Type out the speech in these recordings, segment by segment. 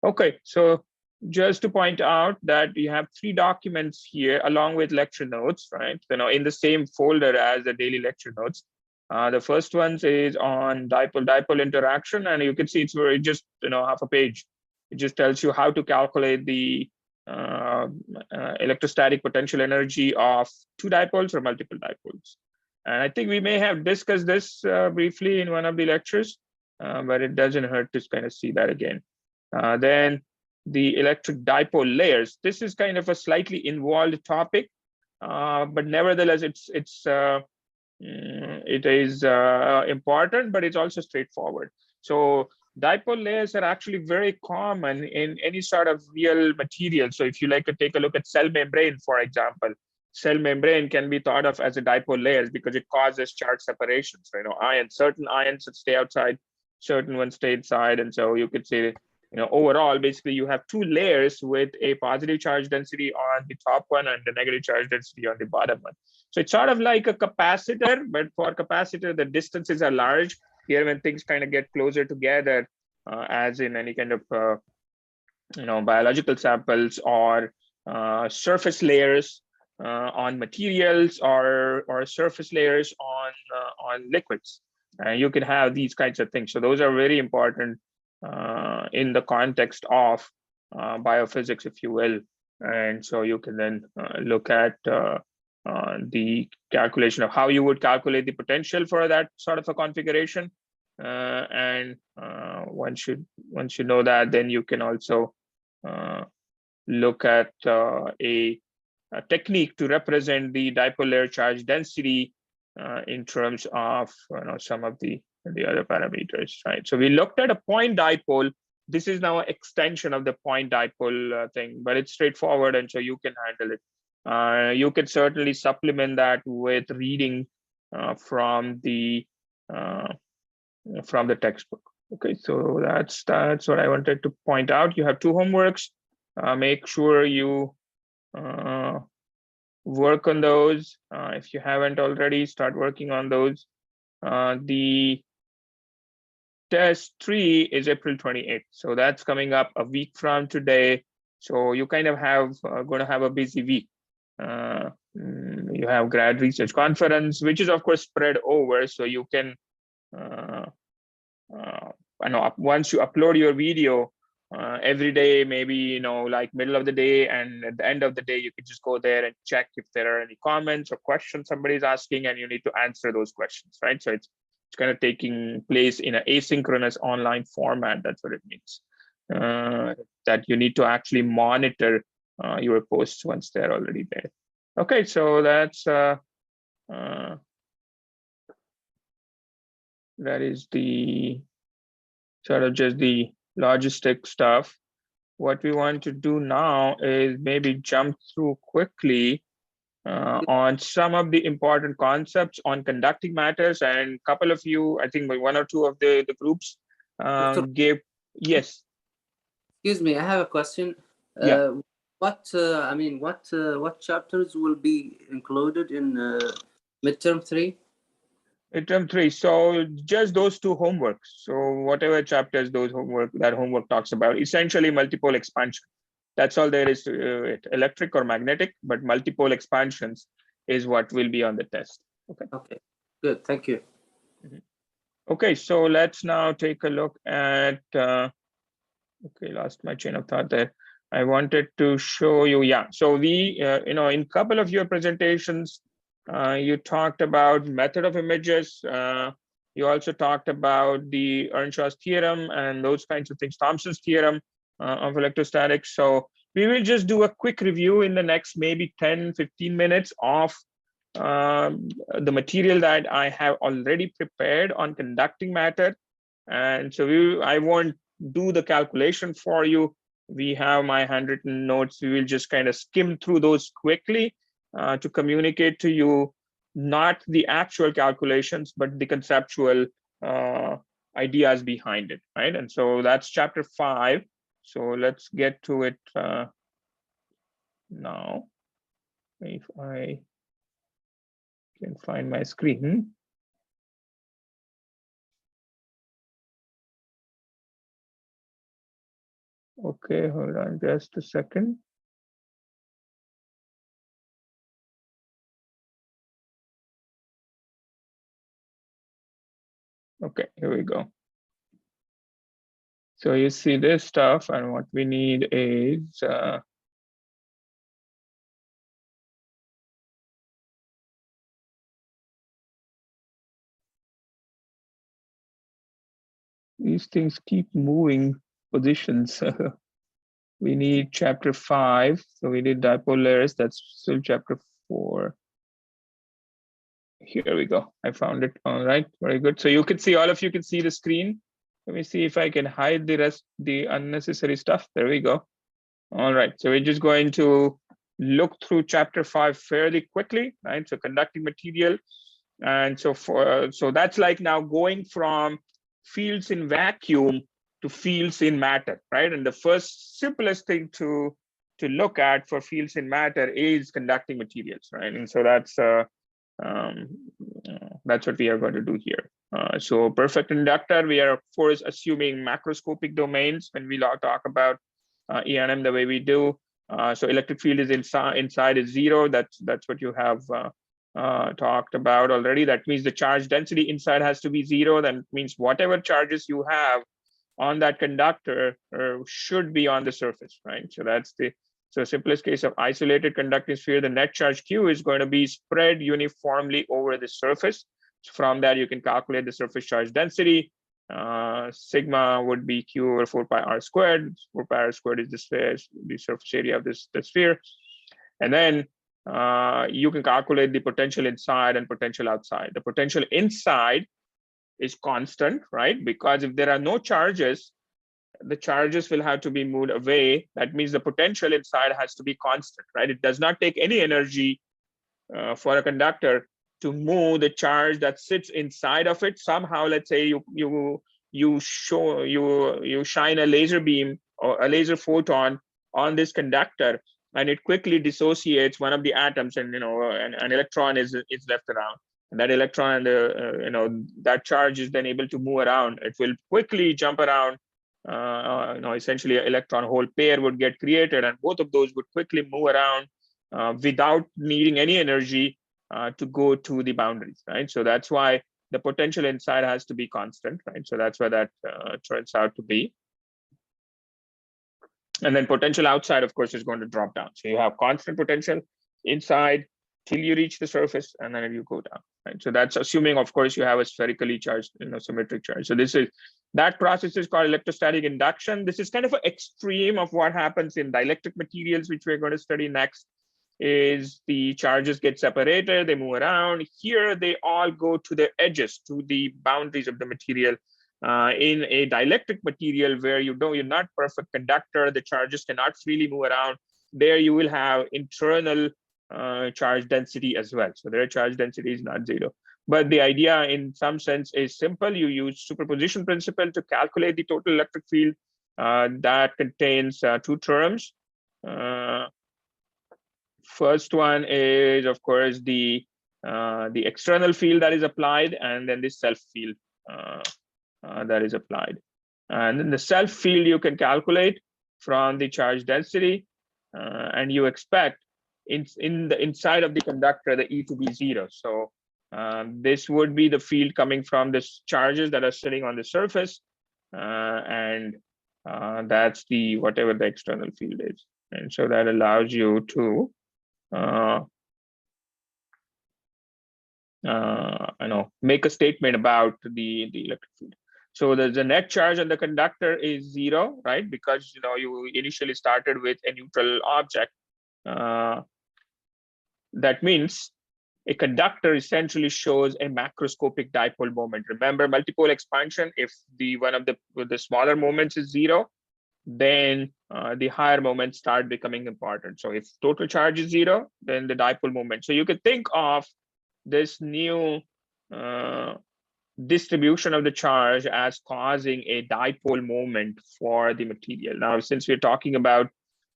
Okay, so just to point out that you have 3 documents here along with lecture notes, right? In the same folder as the daily lecture notes. The first one is on dipole-dipole interaction, and you can see it's very just half a page. It just tells you how to calculate the electrostatic potential energy of 2 dipoles or multiple dipoles. And I think we may have discussed this briefly in one of the lectures, but it doesn't hurt to kind of see that again. Then the electric dipole layers. This is kind of a slightly involved topic, but nevertheless, it is important, but it's also straightforward. So dipole layers are actually very common in any sort of real material. So if you like to take a look at cell membrane, for example, cell membrane can be thought of as a dipole layers because it causes charge separations. Certain ions that stay outside, certain ones stay inside, and so you could say, overall, basically you have 2 layers with a positive charge density on the top one and the negative charge density on the bottom one. So it's sort of like a capacitor, but for capacitor, the distances are large. Here, when things kind of get closer together, as in any kind of biological samples or surface layers on materials or surface layers on liquids, you can have these kinds of things. So those are very important in the context of biophysics, if you will. And so you can then look at the calculation of how you would calculate the potential for that sort of a configuration. And once you know that, then you can also look at a technique to represent the dipole layer charge density in terms of some of the other parameters, right? So we looked at a point dipole. This is now an extension of the point dipole thing, but it's straightforward, and so you can handle it. You can certainly supplement that with reading from the textbook. Okay, so that's what I wanted to point out. You have 2 homeworks. Make sure you work on those. If you haven't already, start working on those. The test 3 is April 28th. So that's coming up a week from today. So you kind of going to have a busy week. You have grad research conference, which is of course spread over. So you can, once you upload your video, every day, maybe, like middle of the day and at the end of the day, you can just go there and check if there are any comments or questions somebody's asking, and you need to answer those questions, right? So it's kind of taking place in an asynchronous online format. That's what it means. That you need to actually monitor your posts once they're already there. Okay, so that's that is the sort of just the logistic stuff. What we want to do now is maybe jump through quickly on some of the important concepts on conducting matters, and a couple of you, I think 1 or 2 of the groups gave. Yes. Excuse me, I have a question. Yeah. What chapters will be included in midterm 3? Midterm 3. So just those 2 homeworks. So whatever chapters that homework talks about, essentially multipole expansion. That's all there is to it, electric or magnetic, but multipole expansions is what will be on the test. Okay. Okay, good. Thank you. Okay, so let's now take a look at, okay, lost my chain of thought there. I wanted to show you, yeah. So we, in a couple of your presentations, you talked about method of images. You also talked about the Earnshaw's theorem and those kinds of things, Thomson's theorem of electrostatics. So we will just do a quick review in the next maybe 10-15 minutes of the material that I have already prepared on conducting matter. And so I won't do the calculation for you. We have my handwritten notes. We will just kind of skim through those quickly to communicate to you not the actual calculations, but the conceptual ideas behind it, right? And so that's chapter 5. So let's get to it now. If I can find my screen. Okay, hold on just a second. Okay, here we go. So you see this stuff, and what we need is these things keep moving positions. We need chapter 5. So we did dipole layers. That's still chapter 4. Here we go. I found it. All right, very good. So you can see, all of you can see the screen. Let me see if I can hide the rest, the unnecessary stuff. There we go. All right, so we're just going to look through chapter 5 fairly quickly, right? So conducting material. And so that's like now going from fields in vacuum to fields in matter, right? And the first simplest thing to look at for fields in matter is conducting materials, right? And so um, that's what we are going to do here. So perfect inductor, we are of course assuming macroscopic domains when we talk about E&M the way we do. So electric field is inside is 0. That's what you have talked about already. That means the charge density inside has to be 0. That means whatever charges you have on that conductor should be on the surface, right? So that's the simplest case of isolated conducting sphere. The net charge Q is going to be spread uniformly over the surface. So from that, you can calculate the surface charge density. Sigma would be Q over 4 pi r squared. 4 pi r squared is the surface area of the sphere. And then you can calculate the potential inside and potential outside. The potential inside is constant, right? Because if there are no charges, the charges will have to be moved away. That means the potential inside has to be constant, right? It does not take any energy for a conductor to move the charge that sits inside of it. Somehow, let's say you shine a laser beam or a laser photon on this conductor, and it quickly dissociates one of the atoms, and an electron is left around. And that electron, that charge is then able to move around. It will quickly jump around. Essentially, an electron hole pair would get created, and both of those would quickly move around without needing any energy to go to the boundaries, right? So that's why the potential inside has to be constant, right? So that's why that turns out to be. And then potential outside, of course, is going to drop down. So you have constant potential inside till you reach the surface, and then you go down, right? So that's assuming, of course, you have a spherically charged, symmetric charge. So that process is called electrostatic induction. This is kind of an extreme of what happens in dielectric materials, which we're going to study next. Is the charges get separated, they move around. Here, they all go to the edges, to the boundaries of the material. In a dielectric material where you're not perfect conductor, the charges cannot freely move around. There you will have internal charge density as well. So their charge density is not 0. But the idea in some sense is simple. You use superposition principle to calculate the total electric field that contains 2 terms. First one is, of course, the external field that is applied, and then the self field that is applied. And then the self field you can calculate from the charge density, and you expect in the inside of the conductor the E to be 0. So this would be the field coming from the charges that are sitting on the surface, and that's the whatever the external field is. And so that allows you to make a statement about the electric field. So the net charge on the conductor is 0, right? Because you initially started with a neutral object. That means a conductor essentially shows a macroscopic dipole moment. Remember multipole expansion, if one of the smaller moments is 0, then the higher moments start becoming important. So if total charge is 0, then the dipole moment. So you could think of this new distribution of the charge as causing a dipole moment for the material. Now, since we're talking about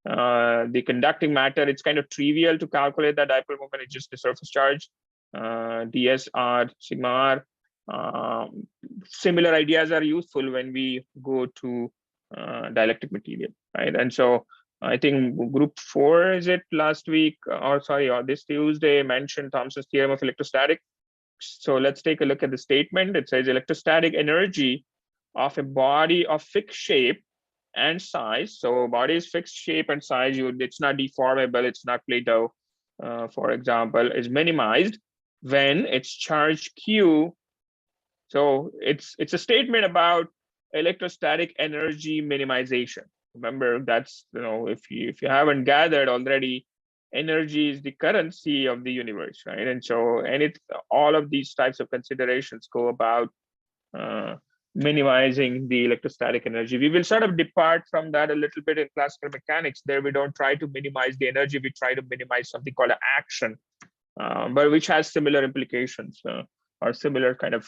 the conducting matter, it's kind of trivial to calculate that dipole moment. It's just the surface charge, ds r sigma r. Similar ideas are useful when we go to dielectric material, right? And so I think group 4 is it last week, or sorry, or this Tuesday mentioned Thomson's theorem of electrostatics. So let's take a look at the statement. It says electrostatic energy of a body of fixed shape and size. So body is fixed shape and size. It's not deformable. It's not Plato, for example, is minimized when its charge Q. So it's a statement about electrostatic energy minimization. Remember, that's, if you haven't gathered already, energy is the currency of the universe, right? And so all of these types of considerations go about minimizing the electrostatic energy. We will sort of depart from that a little bit in classical mechanics. There we don't try to minimize the energy, we try to minimize something called action, but which has similar implications or similar kind of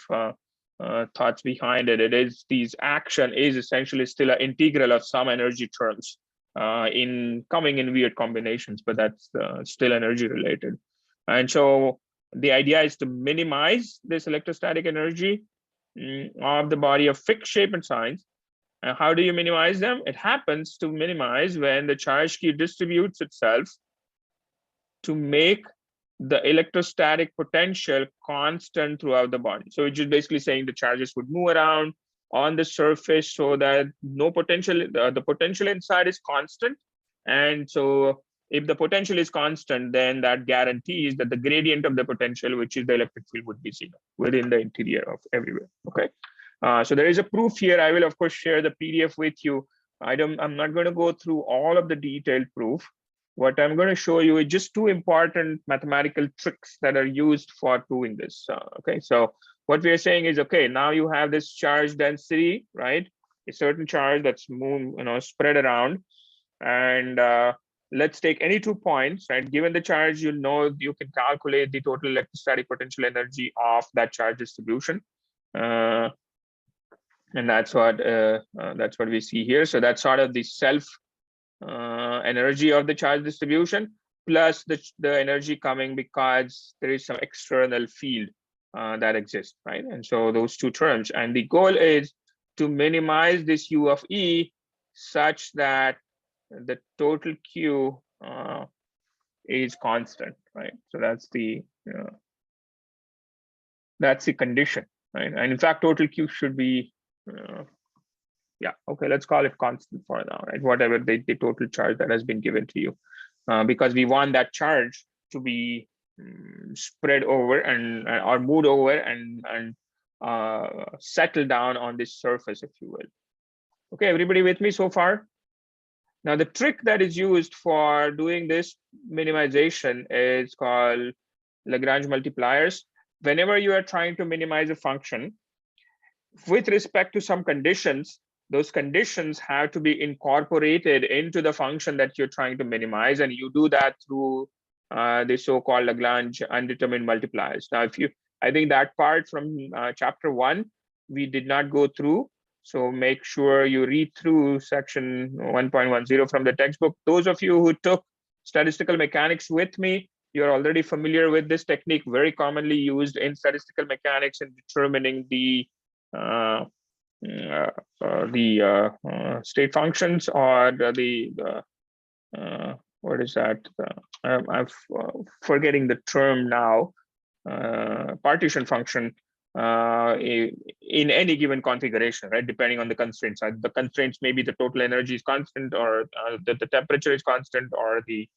thoughts behind it. These action is essentially still an integral of some energy terms in coming in weird combinations, but that's still energy related. And so the idea is to minimize this electrostatic energy of the body of fixed shape and size. And how do you minimize them? It happens to minimize when the charge Q distributes itself to make the electrostatic potential constant throughout the body. So it's just basically saying the charges would move around on the surface so that no potential, the potential inside is constant. And so if the potential is constant, then that guarantees that the gradient of the potential, which is the electric field, would be zero within the interior of everywhere. Okay. So there is a proof here. I will of course share the PDF with you. I'm not going to go through all of the detailed proof. What I'm going to show you is just two important mathematical tricks that are used for proving this. Okay, so what we are saying is, okay, now you have this charge density, right? A certain charge that's spread around, and let's take any 2 points, right? Given the charge, you can calculate the total electrostatic potential energy of that charge distribution, and that's what we see here. So that's sort of the self energy of the charge distribution plus the energy coming because there is some external field that exists, right? And so those two terms, and the goal is to minimize this U of E such that the total Q is constant, right? So that's the condition, right? And in fact, total Q should be yeah, okay, let's call it constant for now, right? Whatever the total charge that has been given to you, because we want that charge to be spread over and or moved over and settle down on this surface, if you will. Okay, everybody with me so far? Now, the trick that is used for doing this minimization is called Lagrange multipliers. Whenever you are trying to minimize a function, with respect to some conditions, those conditions have to be incorporated into the function that you're trying to minimize, and you do that through the so-called Lagrange undetermined multipliers. Now, I think that part from chapter 1, we did not go through. So make sure you read through section 1.10 from the textbook. Those of you who took statistical mechanics with me, you're already familiar with this technique, very commonly used in statistical mechanics in determining the state functions or what is that? I'm forgetting the term now. Partition function in any given configuration, right? Depending on the constraints. The constraints may be the total energy is constant, or the temperature is constant, or the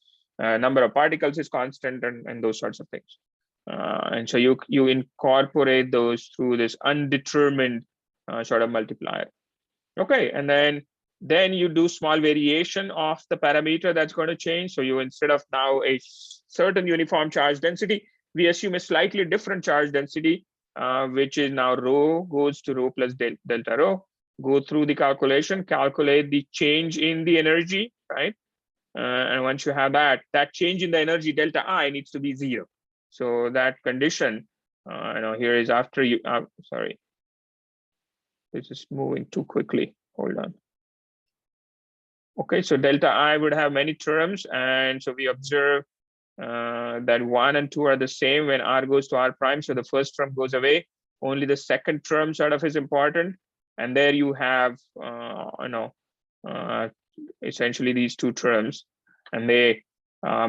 number of particles is constant, and those sorts of things. And so you incorporate those through this undetermined sort of multiplier. Okay, and then you do small variation of the parameter that's going to change. So you, instead of now a certain uniform charge density, we assume a slightly different charge density, which is now rho goes to rho plus delta rho. Go through the calculation, calculate the change in the energy, right? And once you have that change in the energy delta I needs to be 0. So that condition, here is after you, sorry, this is moving too quickly. Hold on. Okay, so delta I would have many terms, and so we observe that 1 and 2 are the same when r goes to r prime. So the first term goes away. Only the second term sort of is important. And there you have, essentially these two terms, and they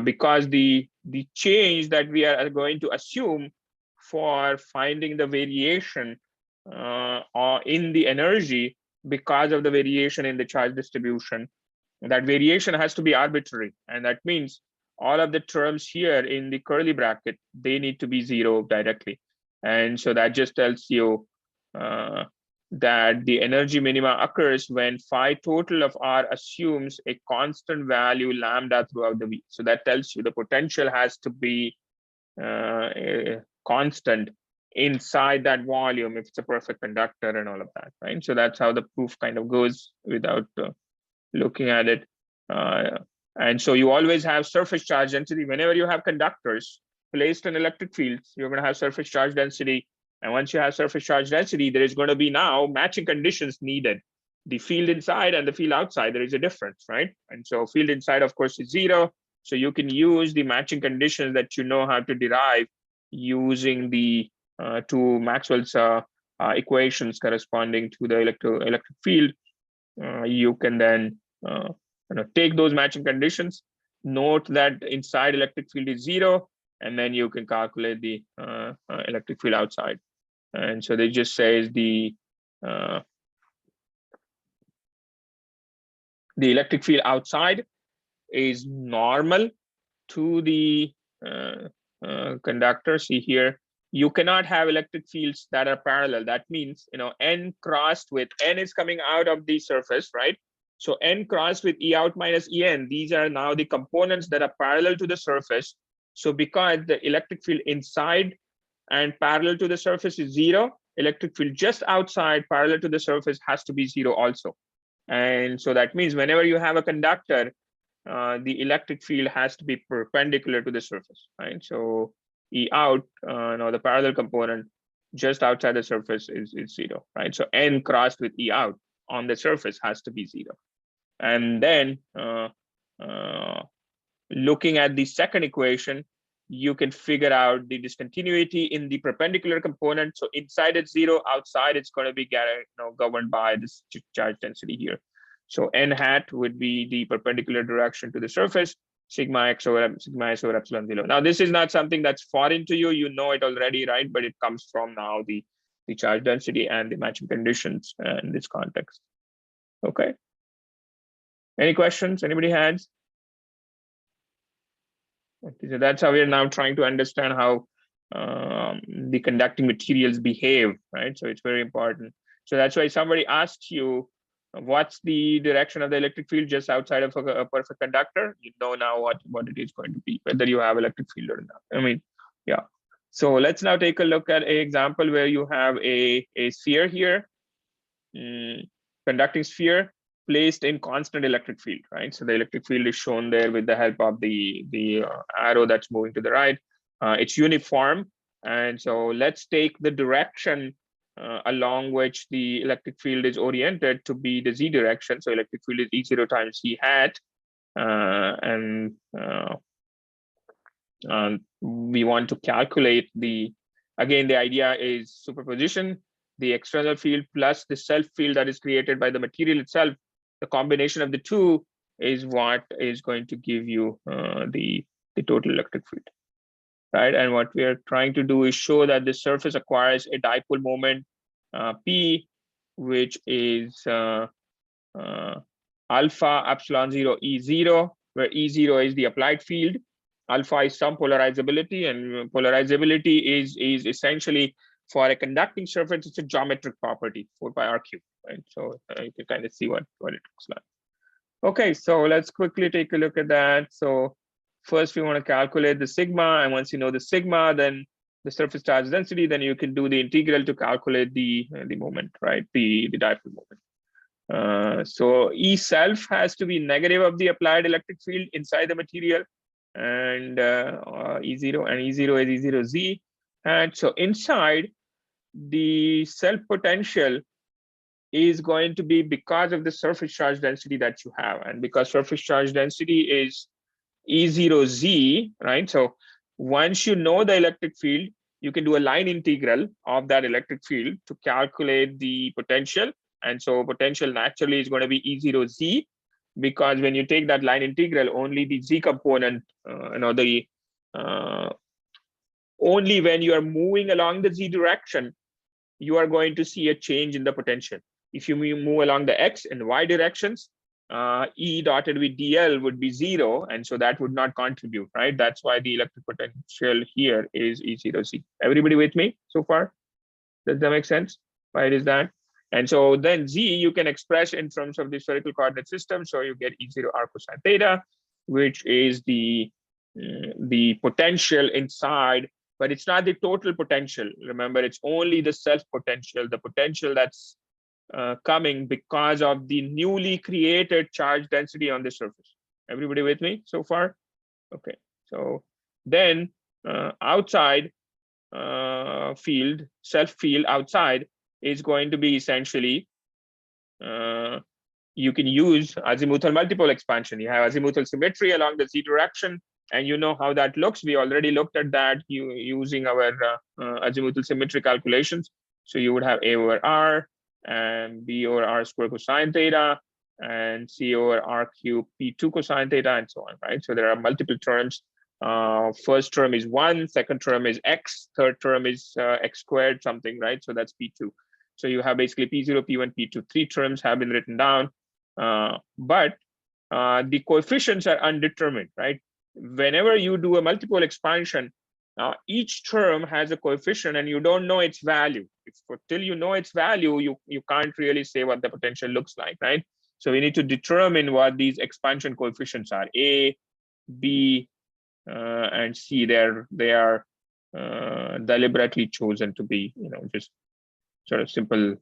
because the change that we are going to assume for finding the variation or in the energy because of the variation in the charge distribution, that variation has to be arbitrary, and that means all of the terms here in the curly bracket, they need to be zero directly. And so that just tells you that the energy minima occurs when phi total of R assumes a constant value lambda throughout the V. So that tells you the potential has to be constant inside that volume if it's a perfect conductor and all of that, right? So that's how the proof kind of goes without looking at it. And so you always have surface charge density. Whenever you have conductors placed in electric fields, you're going to have surface charge density. And once you have surface charge density, there is going to be now matching conditions needed. The field inside and the field outside, there is a difference, right? And so field inside, of course, is zero. So you can use the matching conditions that you know how to derive using the two Maxwell's equations corresponding to the electric field. You can then take those matching conditions, note that inside electric field is zero, and then you can calculate the electric field outside. And so they just says the electric field outside is normal to the conductor. See here, you cannot have electric fields that are parallel. That means, n crossed with n is coming out of the surface, right? So n crossed with E out minus En, these are now the components that are parallel to the surface. So because the electric field inside and parallel to the surface is zero, electric field just outside parallel to the surface has to be zero also. And so that means whenever you have a conductor, the electric field has to be perpendicular to the surface, right? So E out, now the parallel component just outside the surface is zero, right? So n crossed with E out on the surface has to be zero. And then looking at the second equation, you can figure out the discontinuity in the perpendicular component. So inside it's zero, outside it's going to be governed by this charge density here. So n hat would be the perpendicular direction to the surface, sigma x over sigma s over epsilon 0. Now this is not something that's foreign to you, you know it already, right? But it comes from now the charge density and the matching conditions in this context. Okay. Any questions? Anybody has? Okay, so that's how we are now trying to understand how the conducting materials behave, right? So it's very important. So that's why somebody asked you, what's the direction of the electric field just outside of a perfect conductor? You know now what it is going to be, whether you have electric field or not. I mean, yeah. So let's now take a look at an example where you have a sphere here, conducting sphere placed in constant electric field, right? So the electric field is shown there with the help of the arrow that's moving to the right. It's uniform, and so let's take the direction along which the electric field is oriented to be the z direction. So electric field is E0 times E hat, and we want to calculate again, the idea is superposition, the external field plus the self field that is created by the material itself. The combination of the two is what is going to give you the total electric field, right? And what we are trying to do is show that the surface acquires a dipole moment P, which is alpha epsilon 0 E0, where E0 is the applied field, alpha is some polarizability, and polarizability is essentially, for a conducting surface, it's a geometric property, 4 pi r cubed, right? So you can kind of see what it looks like. Okay, so let's quickly take a look at that. So first we want to calculate the sigma, and once you know the sigma, then the surface charge density, then you can do the integral to calculate the moment, right? The dipole moment. So E self has to be negative of the applied electric field inside the material, and E0 and E0 is E0Z. And so inside, the self potential is going to be because of the surface charge density that you have, and because surface charge density is E0Z, right? So once you know the electric field, you can do a line integral of that electric field to calculate the potential, And so potential naturally is going to be E0Z, because when you take that line integral, only the Z component, only when you are moving along the Z direction, you are going to see a change in the potential. If you move along the X and Y directions, E dotted with DL would be 0, and so that would not contribute, right? That's why the electric potential here is E0Z. Everybody with me so far? Does that make sense? Why it is that? And so then Z you can express in terms of the spherical coordinate system. So you get E0R cosine theta, which is the potential inside, but it's not the total potential. Remember, it's only the self potential, the potential that's coming because of the newly created charge density on the surface. Everybody with me so far? Okay. So then outside field, self field outside is going to be essentially, you can use azimuthal multipole expansion. You have azimuthal symmetry along the Z direction, and you know how that looks. We already looked at that using our azimuthal symmetry calculations. So you would have A over R and B over R square cosine theta and C over R cube P2 cosine theta and so on, right? So there are multiple terms. First term is 1, second term is X, third term is X squared something, right? So that's P2. So you have basically P0, P1, P2, 3 terms have been written down, but the coefficients are undetermined, right? Whenever you do a multiple expansion, each term has a coefficient and you don't know its value. Till you know its value, you can't really say what the potential looks like, right? So we need to determine what these expansion coefficients are. A, B, and C. They are deliberately chosen to be, just sort of simple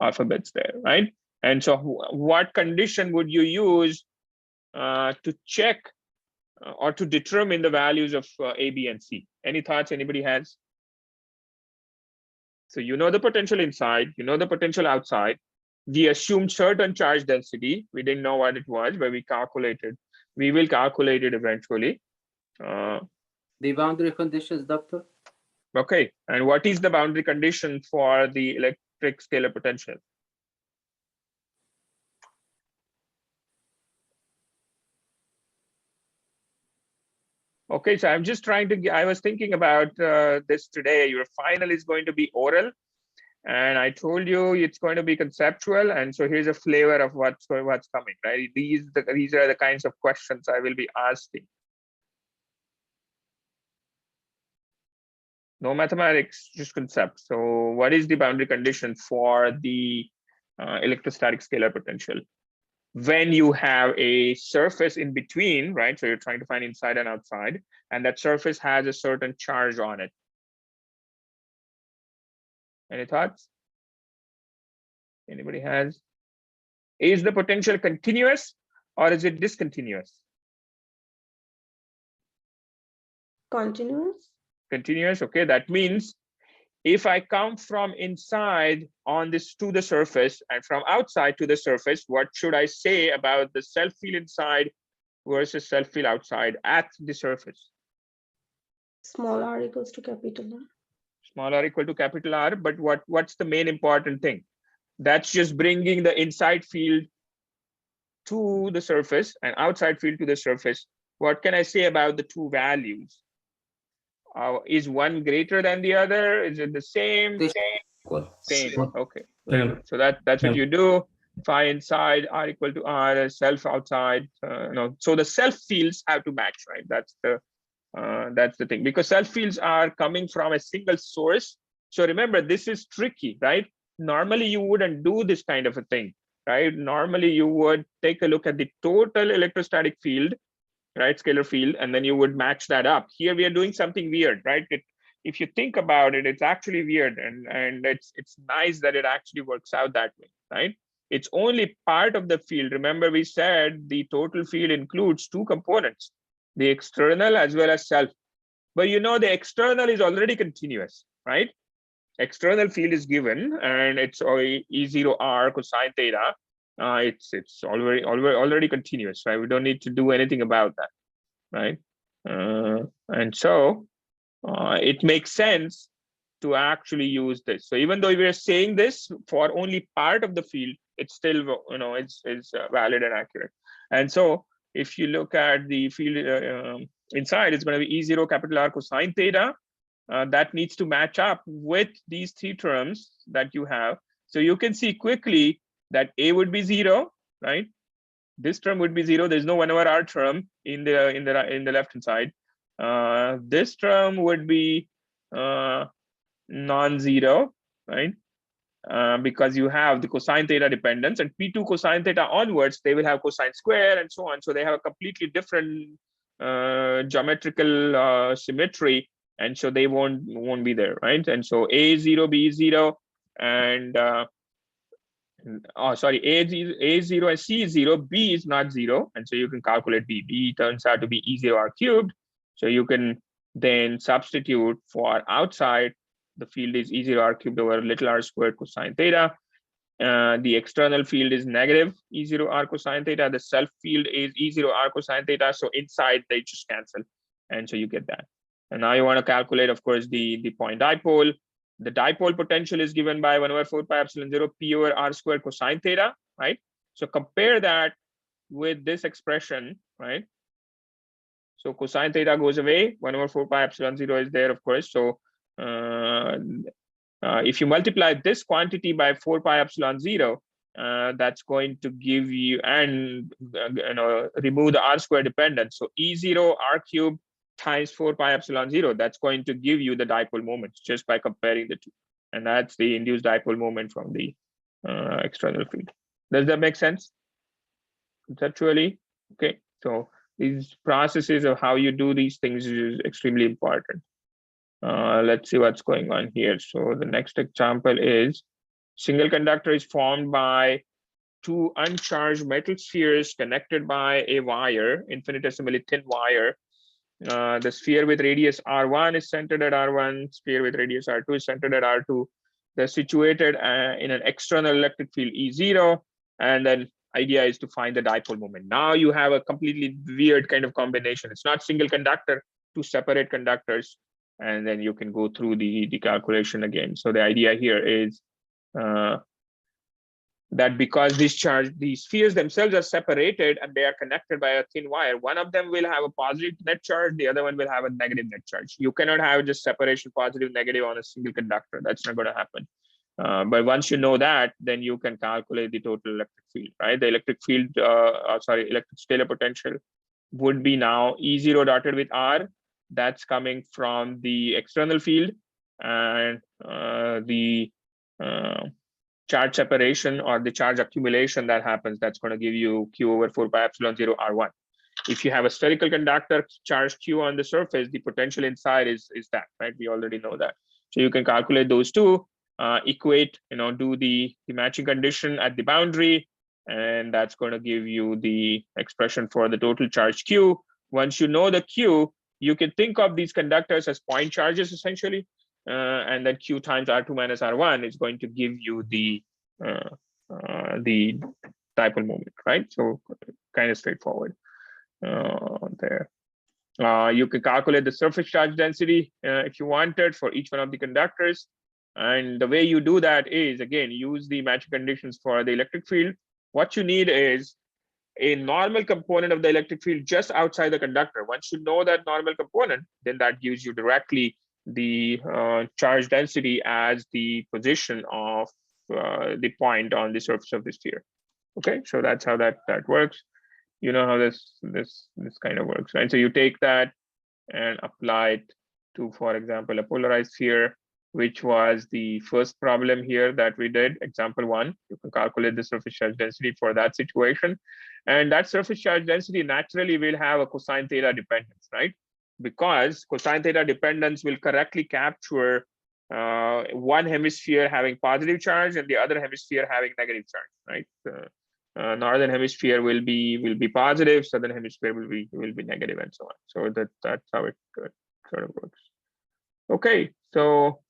alphabets there, right? And so what condition would you use to check or to determine the values of A, B, and C? Any thoughts anybody has? So you know the potential inside, you know the potential outside. We assumed certain charge density. We didn't know what it was, but we calculated. We will calculate it eventually. The boundary conditions, doctor? Okay, and what is the boundary condition for the electric scalar potential? Okay, so I'm just trying to, I was thinking about this today. Your final is going to be oral, and I told you it's going to be conceptual. And so here's a flavor of what's coming, right? These are the kinds of questions I will be asking. No mathematics, just concept. So what is the boundary condition for the electrostatic scalar potential? When you have a surface in between, right? So you're trying to find inside and outside, and that surface has a certain charge on it. Any thoughts? Anybody has? Is the potential continuous or is it discontinuous? Continuous. Continuous, okay. That means if I come from inside on this to the surface and from outside to the surface, what should I say about the self field inside versus self field outside at the surface? Small r equals to capital R. Small r equal to capital R, but what's the main important thing? That's just bringing the inside field to the surface and outside field to the surface. What can I say about the two values? Is one greater than the other? Is it the same? Same. Okay. So that's what you do. Phi inside r equal to r, self outside. So the self fields have to match, right? That's the thing, because self fields are coming from a single source. So remember, this is tricky, right? Normally you wouldn't do this kind of a thing, right? Normally you would take a look at the total electrostatic field, right, scalar field, and then you would match that up. Here we are doing something weird, right? If you think about it, it's actually weird, and it's nice that it actually works out that way, right? It's only part of the field. Remember, we said the total field includes two components, the external as well as self. But the external is already continuous, right? External field is given, and it's E0R cosine theta. It's already continuous, right? We don't need to do anything about that, right? And so it makes sense to actually use this. So even though we are saying this for only part of the field, it's still, it's valid and accurate. And so if you look at the field inside, it's going to be E0 capital R cosine theta. That needs to match up with these three terms that you have. So you can see quickly that A would be 0, right? This term would be 0. There's no 1/r term in the left hand side. This term would be non-zero, right? Because you have the cosine theta dependence, and P2 cosine theta onwards, they will have cosine square and so on. So they have a completely different geometrical symmetry, and so they won't be there, right? And so A0, B0, and A0 and C0, B is not 0, and so you can calculate B. B turns out to be E0R cubed. So you can then substitute for outside, the field is E0R cubed over little r squared cosine theta. The external field is negative E0R cosine theta. The self field is E0R cosine theta. So inside they just cancel. And so you get that. And now you want to calculate, of course, the point dipole. The dipole potential is given by 1/4 pi epsilon 0 P over R squared cosine theta, right? So compare that with this expression, right? So cosine theta goes away, 1/4 pi epsilon 0 is there, of course. So if you multiply this quantity by 4 pi epsilon 0, that's going to give you, and remove the R square dependence. So E0 R cubed times 4 pi epsilon 0, that's going to give you the dipole moment just by comparing the two. And that's the induced dipole moment from the external field. Does that make sense conceptually? Okay, so these processes of how you do these things is extremely important. Let's see what's going on here. So the next example is single conductor is formed by two uncharged metal spheres connected by a wire, infinitesimally thin wire. The sphere with radius R1 is centered at R1, sphere with radius R2 is centered at R2. They're situated in an external electric field E0, and then idea is to find the dipole moment. Now you have a completely weird kind of combination. It's not single conductor, two separate conductors, and then you can go through the calculation again. So the idea here is that because these spheres themselves are separated and they are connected by a thin wire, one of them will have a positive net charge, the other one will have a negative net charge. You cannot have just separation positive negative on a single conductor. That's not going to happen. But once you know that, then you can calculate the total electric field, right? The electric field, electric scalar potential would be now E0 dotted with R. That's coming from the external field, and the charge separation or the charge accumulation that happens, that's going to give you Q over 4 pi epsilon 0 R1. If you have a spherical conductor charge Q on the surface, the potential inside is that, right? We already know that. So you can calculate those two, equate, do the matching condition at the boundary, and that's going to give you the expression for the total charge Q. Once you know the Q, you can think of these conductors as point charges essentially. And then Q times R2 minus R1 is going to give you the dipole moment, right? So kind of straightforward there. You can calculate the surface charge density if you wanted for each one of the conductors. And the way you do that is, again, use the matching conditions for the electric field. What you need is a normal component of the electric field just outside the conductor. Once you know that normal component, then that gives you directly the charge density as the position of the point on the surface of the sphere. Okay, so that's how that works. You know how this kind of works, right? So you take that and apply it to, for example, a polarized sphere, which was the first problem here that we did, example 1. You can calculate the surface charge density for that situation. And that surface charge density naturally will have a cosine theta dependence, right? Because cosine theta dependence will correctly capture one hemisphere having positive charge and the other hemisphere having negative charge, right? Northern hemisphere will be positive, southern hemisphere will be negative, and so on. So that's how it sort of works. Okay, so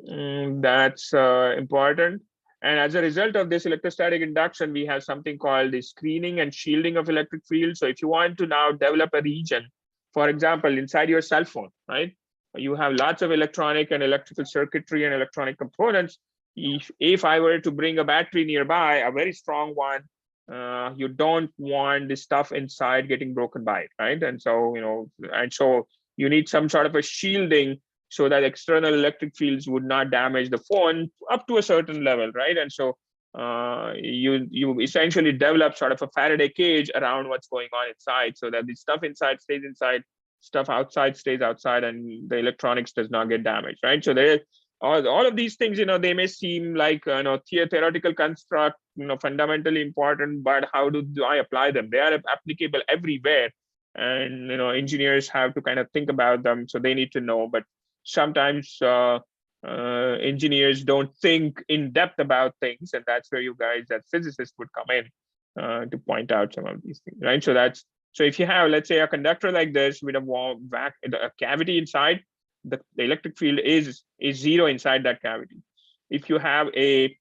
that's important. And as a result of this electrostatic induction, we have something called the screening and shielding of electric field. So if you want to now develop a region, for example, inside your cell phone, right? you have lots of electronic and electrical circuitry and electronic components. If I were to bring a battery nearby, a very strong one, you don't want the stuff inside getting broken by it, right? And so, you need some sort of a shielding so that external electric fields would not damage the phone up to a certain level, right? And so you essentially develop sort of a Faraday cage around what's going on inside, so that the stuff inside stays inside, stuff outside stays outside, and the electronics does not get damaged, right? So there, all of these things, they may seem like theoretical construct, fundamentally important, but how do I apply them? They are applicable everywhere, and engineers have to kind of think about them, so they need to know. But sometimes engineers don't think in depth about things, and that's where you guys as physicists would come in to point out some of these things, right? So if you have, let's say, a conductor like this with a cavity inside, the electric field is zero inside that cavity. If you have a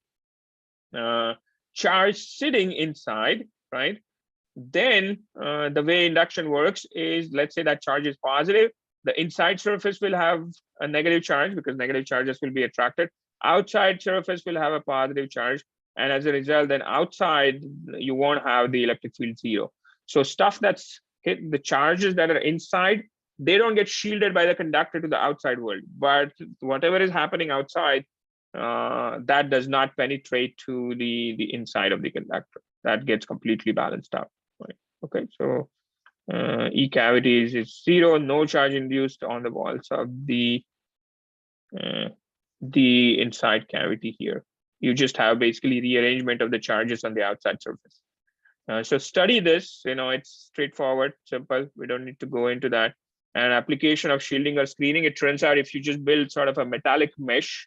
charge sitting inside, right, then the way induction works is, let's say that charge is positive, the inside surface will have a negative charge because negative charges will be attracted. Outside surface will have a positive charge, and as a result, then outside you won't have the electric field zero. So stuff that's hit, the charges that are inside, they don't get shielded by the conductor to the outside world, but whatever is happening outside, that does not penetrate to the inside of the conductor. That gets completely balanced out, right? Okay, so E cavity is zero, no charge induced on the walls of the inside cavity here. You just have basically rearrangement of the charges on the outside surface. So study this, it's straightforward, simple. We don't need to go into that. An application of shielding or screening, it turns out if you just build sort of a metallic mesh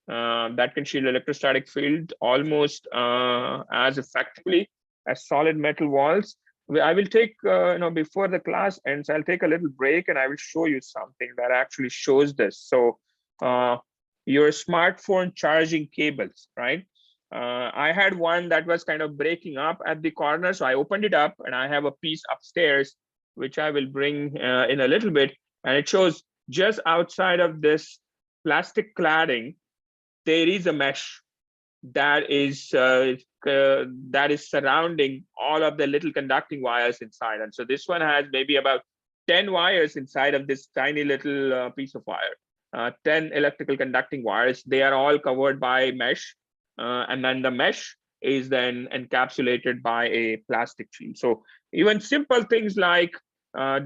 that can shield electrostatic field almost as effectively as solid metal walls. I will take, before the class ends, I'll take a little break and I will show you something that actually shows this. So your smartphone charging cables, right? I had one that was kind of breaking up at the corner. So I opened it up and I have a piece upstairs, which I will bring in a little bit. And it shows just outside of this plastic cladding, there is a mesh that is surrounding all of the little conducting wires inside. And so this one has maybe about 10 wires inside of this tiny little piece of wire, 10 electrical conducting wires. They are all covered by mesh. And then the mesh is then encapsulated by a plastic shield. So even simple things like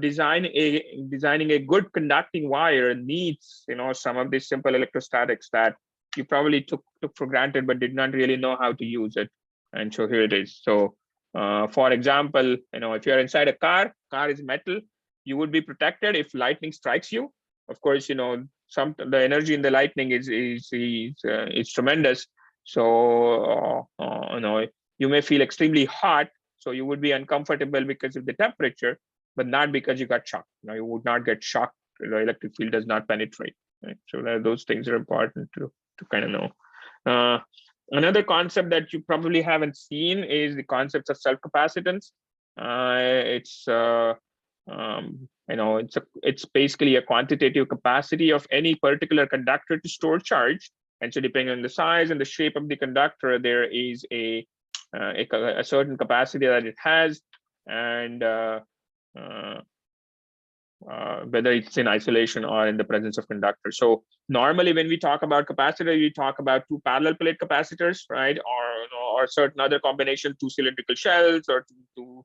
designing a good conducting wire needs, some of these simple electrostatics that you probably took for granted, but did not really know how to use it. And so here it is. So for example, if you're inside a car is metal, you would be protected if lightning strikes you. Of course, the energy in the lightning is tremendous. So you may feel extremely hot, so you would be uncomfortable because of the temperature, but not because you got shocked. You would not get shocked. The electric field does not penetrate. Right? So those things are important to kind of know. Another concept that you probably haven't seen is the concepts of self-capacitance. It's basically a quantitative capacity of any particular conductor to store charge. And so depending on the size and the shape of the conductor, there is a certain capacity that it has, and whether it's in isolation or in the presence of conductor. So normally when we talk about capacitor, we talk about two parallel plate capacitors, right? Or certain other combination, two cylindrical shells or two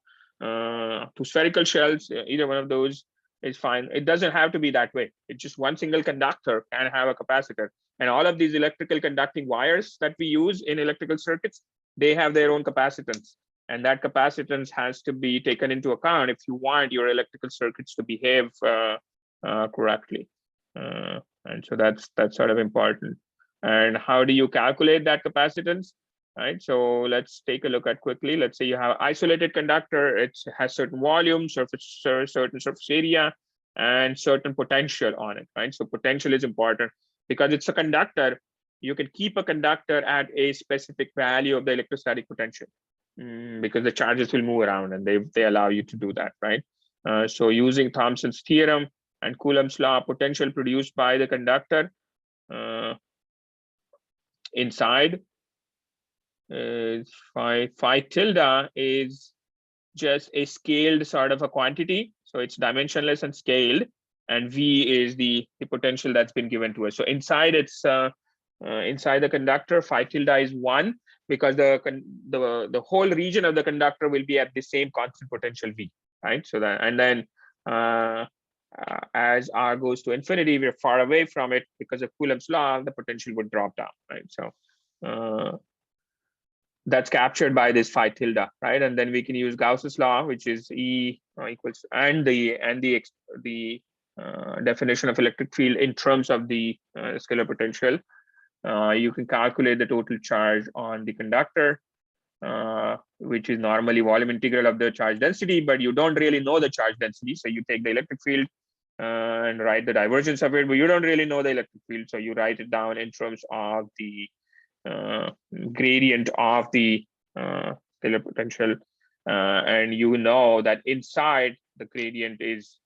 spherical shells. Either one of those is fine. It doesn't have to be that way. It's just one single conductor can have a capacitor. And all of these electrical conducting wires that we use in electrical circuits, they have their own capacitance. And that capacitance has to be taken into account if you want your electrical circuits to behave correctly. And so that's sort of important. And how do you calculate that capacitance? Right. So let's take a look at quickly. Let's say you have isolated conductor. It has certain volume, certain surface area, and certain potential on it. Right. So potential is important because it's a conductor. You can keep a conductor at a specific value of the electrostatic potential. Because the charges will move around and they allow you to do that, right? So using Thomson's theorem, and Coulomb's law, potential produced by the conductor inside is phi tilde is just a scaled sort of a quantity. So it's dimensionless and scaled, and V is the potential that's been given to us. So inside it's inside the conductor, phi tilde is 1 because the whole region of the conductor will be at the same constant potential V, right? So that, and then as R goes to infinity, we're far away from it because of Coulomb's law, the potential would drop down, right? So that's captured by this phi tilde, right? And then we can use Gauss's law, which is E equals, and the definition of electric field in terms of the scalar potential. You can calculate the total charge on the conductor, which is normally volume integral of the charge density, but you don't really know the charge density. So you take the electric field and write the divergence of it, but you don't really know the electric field. So you write it down in terms of the gradient of the scalar potential, and you know that inside the gradient is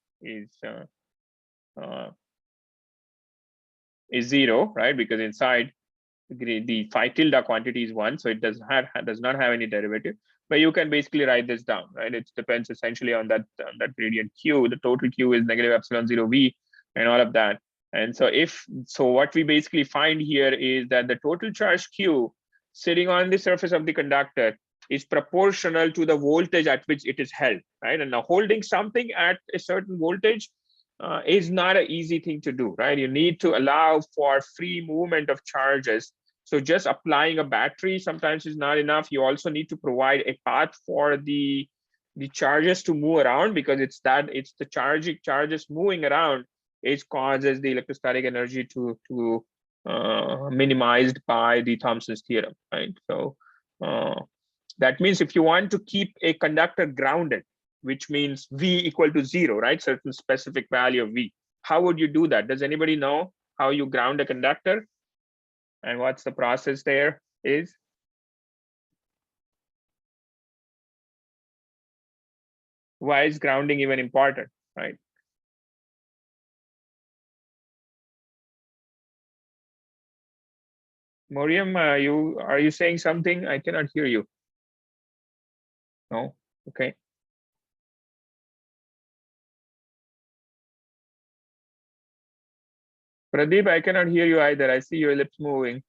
0, right? Because inside the phi tilde quantity is 1, so it does not have any derivative. But you can basically write this down, right? It depends essentially on that gradient Q. The total Q is negative epsilon 0 V and all of that. And so what we basically find here is that the total charge Q sitting on the surface of the conductor is proportional to the voltage at which it is held, right? And now holding something at a certain voltage is not an easy thing to do, right? You need to allow for free movement of charges. So just applying a battery sometimes is not enough. You also need to provide a path for the charges to move around, because it's the charges moving around it causes the electrostatic energy to minimized by the Thomson's theorem, right? So that means if you want to keep a conductor grounded, which means V equal to 0, right? Certain specific value of V. How would you do that? Does anybody know how you ground a conductor and what's the process there is? Why is grounding even important, right? Moriam, are you saying something? I cannot hear you. No, okay. Pradeep, I cannot hear you either. I see your lips moving.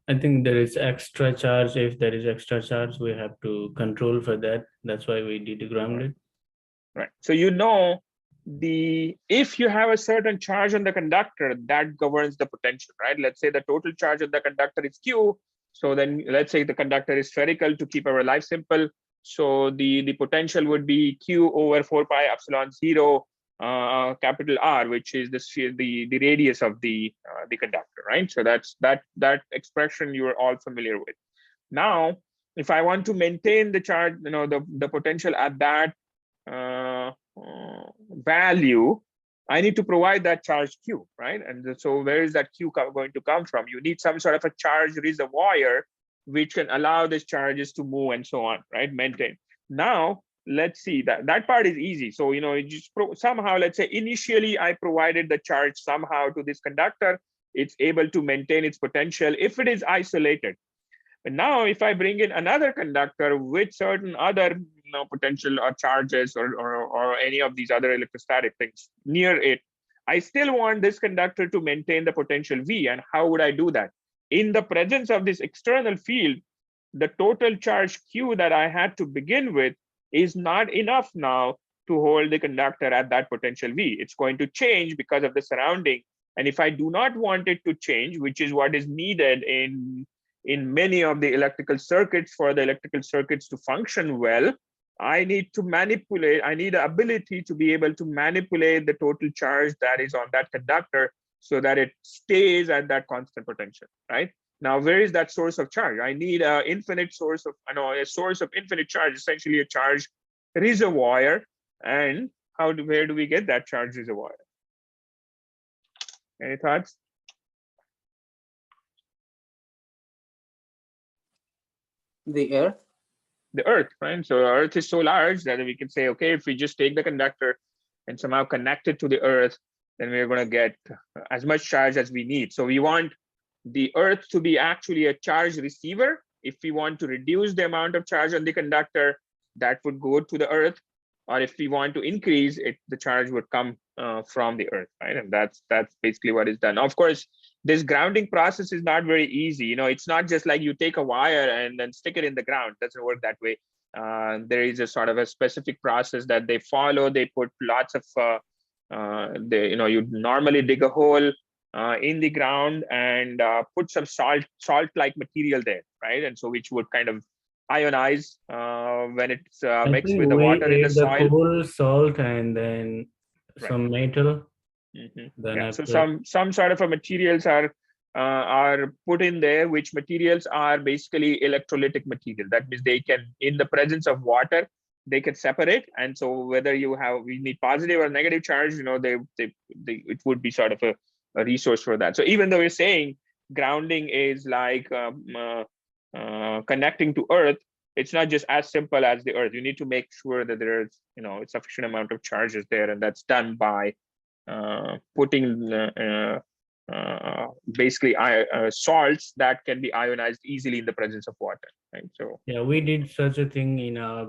I think there is extra charge. If there is extra charge, we have to control for that. That's why we did ground it. Right. So you know, if you have a certain charge on the conductor, that governs the potential, right? Let's say the total charge of the conductor is Q. So then let's say the conductor is spherical, to keep our life simple. So the potential would be Q over 4 pi epsilon 0 capital R, which is the radius of the conductor, right? So that expression you are all familiar with. Now, if I want to maintain the charge, the potential at that value, I need to provide that charge Q, right? And so where is that Q going to come from? You need some sort of a charge reservoir which can allow these charges to move and so on, right? Maintain. Now, let's see, that part is easy. So, just somehow, let's say initially I provided the charge somehow to this conductor, it's able to maintain its potential if it is isolated. But now if I bring in another conductor with certain other potential or charges or any of these other electrostatic things near it, I still want this conductor to maintain the potential V. And how would I do that? In the presence of this external field, the total charge Q that I had to begin with is not enough now to hold the conductor at that potential V. It's going to change because of the surrounding. And if I do not want it to change, which is what is needed in many of the electrical circuits, for the electrical circuits to function well, I need to manipulate, I need the ability to be able to manipulate the total charge that is on that conductor so that it stays at that constant potential, right? Now, where is that source of charge? I need an infinite source of, a source of infinite charge, essentially a charge reservoir. And where do we get that charge reservoir? Any thoughts? The Earth, right? So Earth is so large that we can say, okay, if we just take the conductor and somehow connect it to the Earth, then we're going to get as much charge as we need. So we want the Earth to be actually a charge receiver. If we want to reduce the amount of charge on the conductor, that would go to the Earth. Or if we want to increase it, the charge would come from the Earth, right? And that's basically what is done. Of course, this grounding process is not very easy. You know, it's not just like you take a wire and then stick it in the ground. It doesn't work that way. There is a sort of a specific process that they follow. They put lots of, you normally dig a hole in the ground and put some salt-like material there, right? And so which would kind of ionize when it's mixed with the water in the soil. Coal, salt, and then some metal. Then yeah, so some sort of a materials are put in there, which materials are basically electrolytic material. That means they can, in the presence of water, they can separate. And so whether we need positive or negative charge, you know, it would be sort of a resource for that. So even though we're saying grounding is like connecting to Earth, it's not just as simple as the Earth. You need to make sure that there's, you know, a sufficient amount of charges there, and that's done by putting basically salts that can be ionized easily in the presence of water, right? So yeah, we did such a thing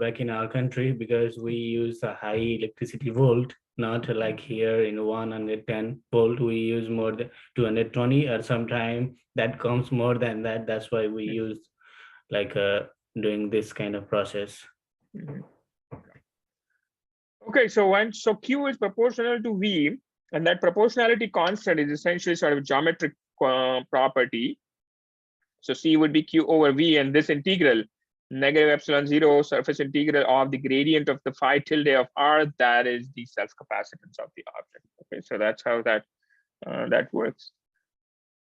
back in our country because we use a high electricity volt, not like here in 110 volt. We use more than 220, or sometime that comes more than that. That's why we use like doing this kind of process. Okay, so Q is proportional to V, and that proportionality constant is essentially sort of a geometric property. So C would be Q over V, and this integral, negative epsilon 0 surface integral of the gradient of the phi tilde of R, that is the self-capacitance of the object. Okay, so that's how that works.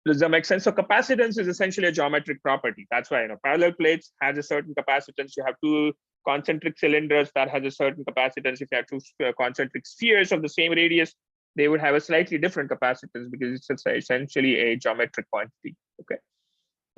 Does that make sense? So capacitance is essentially a geometric property. That's why, you know, parallel plates has a certain capacitance. You have two concentric cylinders that has a certain capacitance. If you have two concentric spheres of the same radius, they would have a slightly different capacitance because it's essentially a geometric quantity. Okay,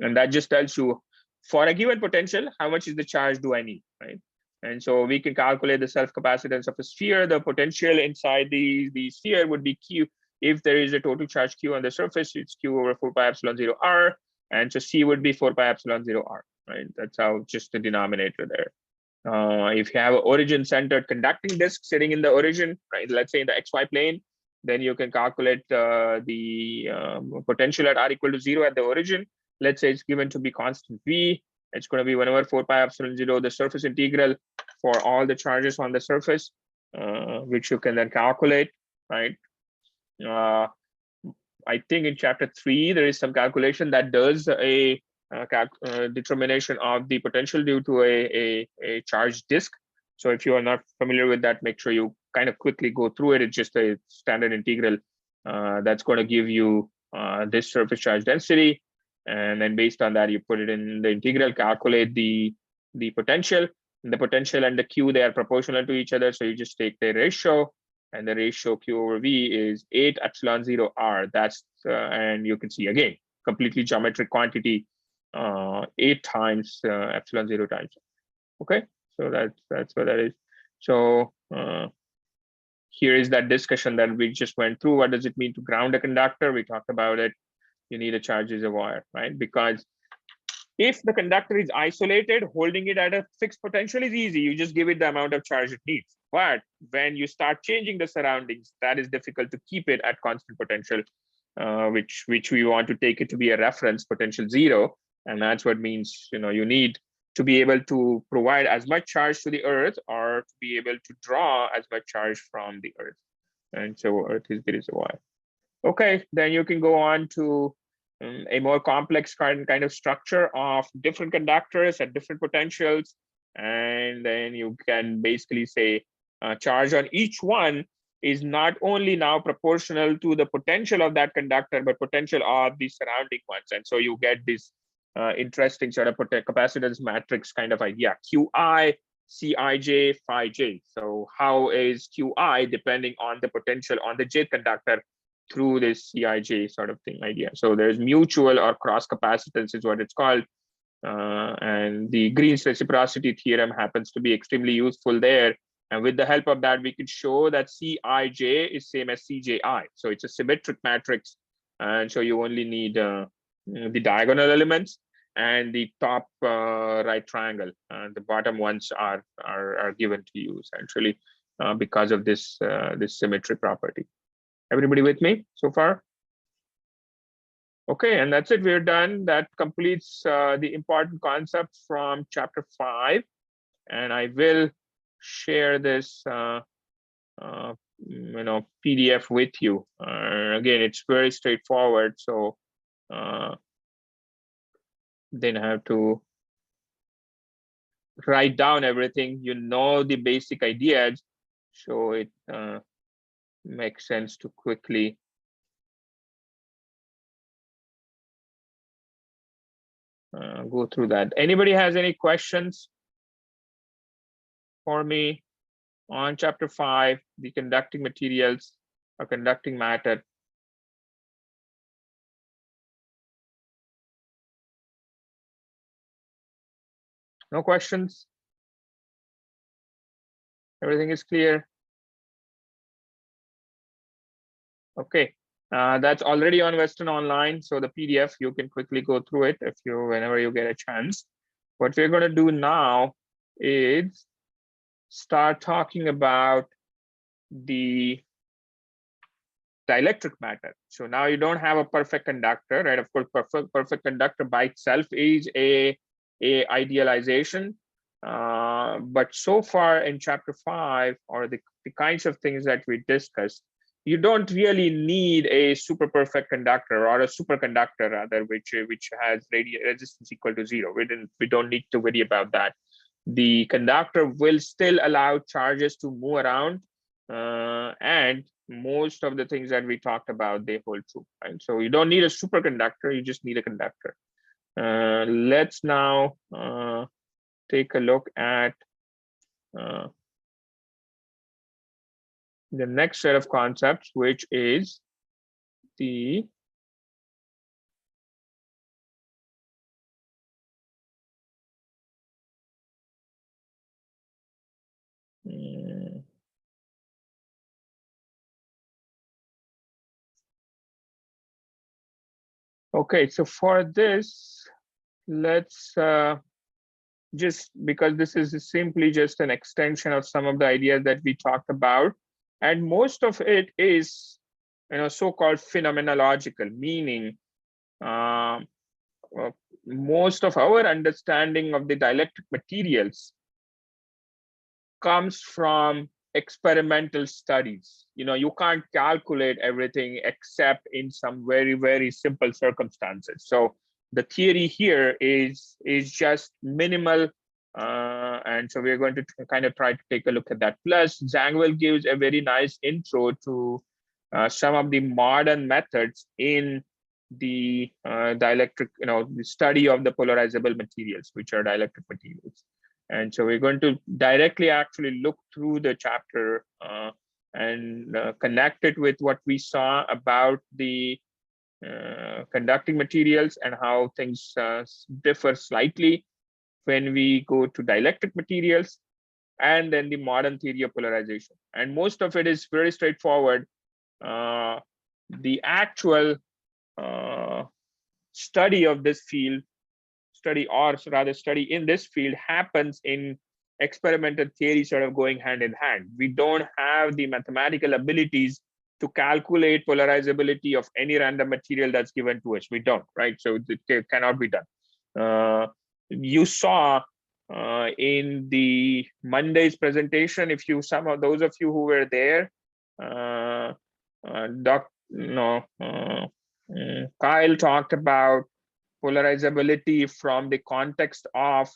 and that just tells you for a given potential, how much is the charge do I need, right? And so we can calculate the self-capacitance of a sphere. The potential inside the sphere would be Q. If there is a total charge Q on the surface, it's Q over 4 pi epsilon 0 R, and so C would be 4 pi epsilon 0 R, right? That's how just the denominator there. If you have an origin-centered conducting disk sitting in the origin, right? Let's say in the XY plane, then you can calculate the potential at R equal to 0 at the origin. Let's say it's given to be constant V. It's going to be 1 over 4 pi epsilon 0, the surface integral for all the charges on the surface, which you can then calculate, right? I think in chapter 3, there is some calculation that does a determination of the potential due to a charged disk. So if you are not familiar with that, make sure you kind of quickly go through it. It's just a standard integral that's going to give you this surface charge density. And then based on that, you put it in the integral, calculate the potential. And the potential and the Q, they are proportional to each other. So you just take the ratio, and the ratio Q over V is 8 epsilon 0 R. That's, and you can see again, completely geometric quantity, 8 times epsilon 0 times. Okay, so that's what that is. So here is that discussion that we just went through. What does it mean to ground a conductor? We talked about it. You need a charge reservoir, right? Because if the conductor is isolated, holding it at a fixed potential is easy. You just give it the amount of charge it needs. But when you start changing the surroundings, that is difficult to keep it at constant potential, which we want to take it to be a reference potential 0. And that's what means, you know, you need to be able to provide as much charge to the Earth or to be able to draw as much charge from the Earth. And so Earth is the reservoir. Okay, then you can go on to a more complex kind of structure of different conductors at different potentials. And then you can basically say charge on each one is not only now proportional to the potential of that conductor, but potential of the surrounding ones. And so you get this interesting sort of capacitance matrix kind of idea, Qi, Cij, phi j. So how is Qi depending on the potential on the jth conductor through this Cij sort of thing idea. So there's mutual or cross capacitance is what it's called. And the Green's reciprocity theorem happens to be extremely useful there And with the help of that, we could show that Cij is same as Cji. So it's a symmetric matrix. And so you only need the diagonal elements and the top right triangle. The bottom ones are given to you essentially because of this this symmetry property. Everybody with me so far? Okay, and that's it. We're done. That completes the important concepts from chapter 5. And I will share this PDF with you. Again, it's very straightforward. So then have to write down everything. You know the basic ideas, so it makes sense to quickly go through that. Anybody has any questions for me on chapter 5, the conducting materials or conducting matter? No questions? Everything is clear? Okay, that's already on Western Online. So the PDF, you can quickly go through it whenever you get a chance. What we're going to do now is start talking about the dielectric matter. So now you don't have a perfect conductor, right? Of course, perfect conductor by itself is a idealization. But so far in chapter 5, or the kinds of things that we discussed, you don't really need a super perfect conductor or a superconductor rather, which has resistance equal to 0. We don't need to worry about that. The conductor will still allow charges to move around, and most of the things that we talked about, they hold true, right? So you don't need a superconductor, you just need a conductor. Let's now take a look at the next set of concepts, which is the okay, so for this, let's just, because this is simply just an extension of some of the ideas that we talked about, and most of it is, so-called phenomenological, meaning most of our understanding of the dielectric materials comes from experimental studies. You can't calculate everything except in some very, very simple circumstances. So the theory here is just minimal, and so we're going to kind of try to take a look at that. Plus, Zangwill gives a very nice intro to some of the modern methods in the dielectric, the study of the polarizable materials, which are dielectric materials. And so we're going to directly actually look through the chapter and connect it with what we saw about the conducting materials and how things differ slightly when we go to dielectric materials, and then the modern theory of polarization. And most of it is very straightforward. The actual study of this field, study in this field, happens in experimental theory sort of going hand in hand. We don't have the mathematical abilities to calculate polarizability of any random material that's given to us. We don't, right? So it cannot be done. You saw in the Monday's presentation, some of those of you who were there, Kyle talked about polarizability from the context of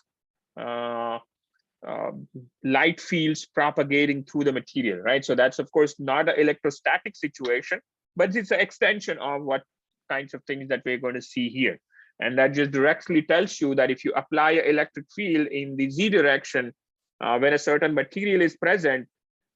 light fields propagating through the material, right? So that's of course not an electrostatic situation, but it's an extension of what kinds of things that we're going to see here. And that just directly tells you that if you apply an electric field in the z direction, when a certain material is present,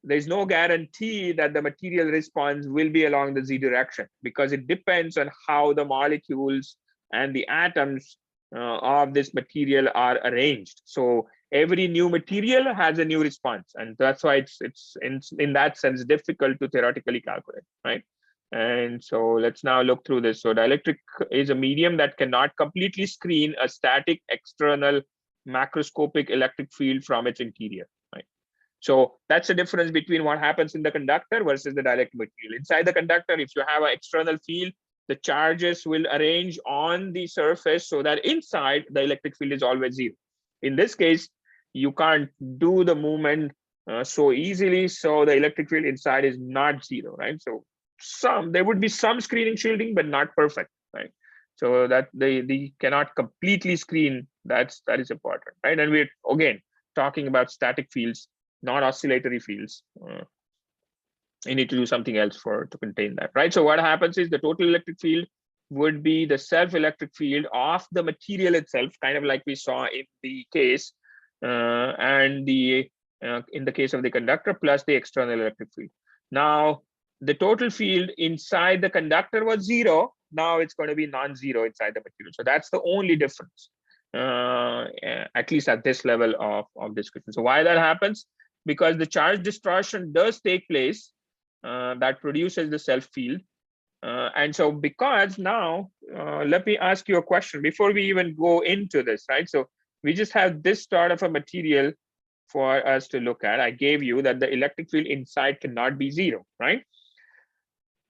there's no guarantee that the material response will be along the z direction, because it depends on how the molecules and the atoms of this material are arranged. So every new material has a new response, and that's why it's in that sense difficult to theoretically calculate, right? And so let's now look through this. So dielectric is a medium that cannot completely screen a static external macroscopic electric field from its interior, right? So that's the difference between what happens in the conductor versus the dielectric material. Inside the conductor, if you have an external field, the charges will arrange on the surface so that inside the electric field is always zero. In this case, you can't do the movement so easily, so the electric field inside is not zero, right? So there would be some screening shielding, but not perfect, right? So that they cannot completely screen. That is important, right? And we're again talking about static fields, not oscillatory fields. You need to do something else to contain that, right? So what happens is the total electric field would be the self-electric field of the material itself, kind of like we saw in the case, and in the case of the conductor, plus the external electric field. Now, the total field inside the conductor was zero. Now it's going to be non-zero inside the material. So that's the only difference, at least at this level of description. So why that happens? Because the charge distortion does take place that produces the self field. And so because now, let me ask you a question before we even go into this, right? So we just have this sort of a material for us to look at. I gave you that the electric field inside cannot be zero, right?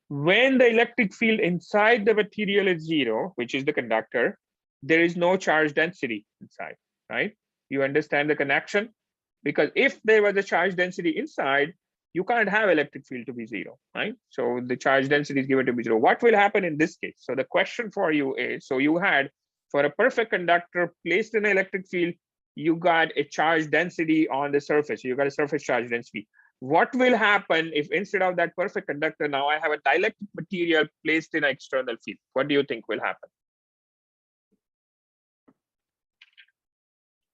When the electric field inside the material is zero, which is the conductor, there is no charge density inside, right? You understand the connection? Because if there was a charge density inside, you can't have electric field to be zero, right? So the charge density is given to be zero. What will happen in this case? So the question for you is, so you had, for a perfect conductor placed in an electric field, you got a charge density on the surface. You got a surface charge density. What will happen if instead of that perfect conductor, now I have a dielectric material placed in an external field? What do you think will happen?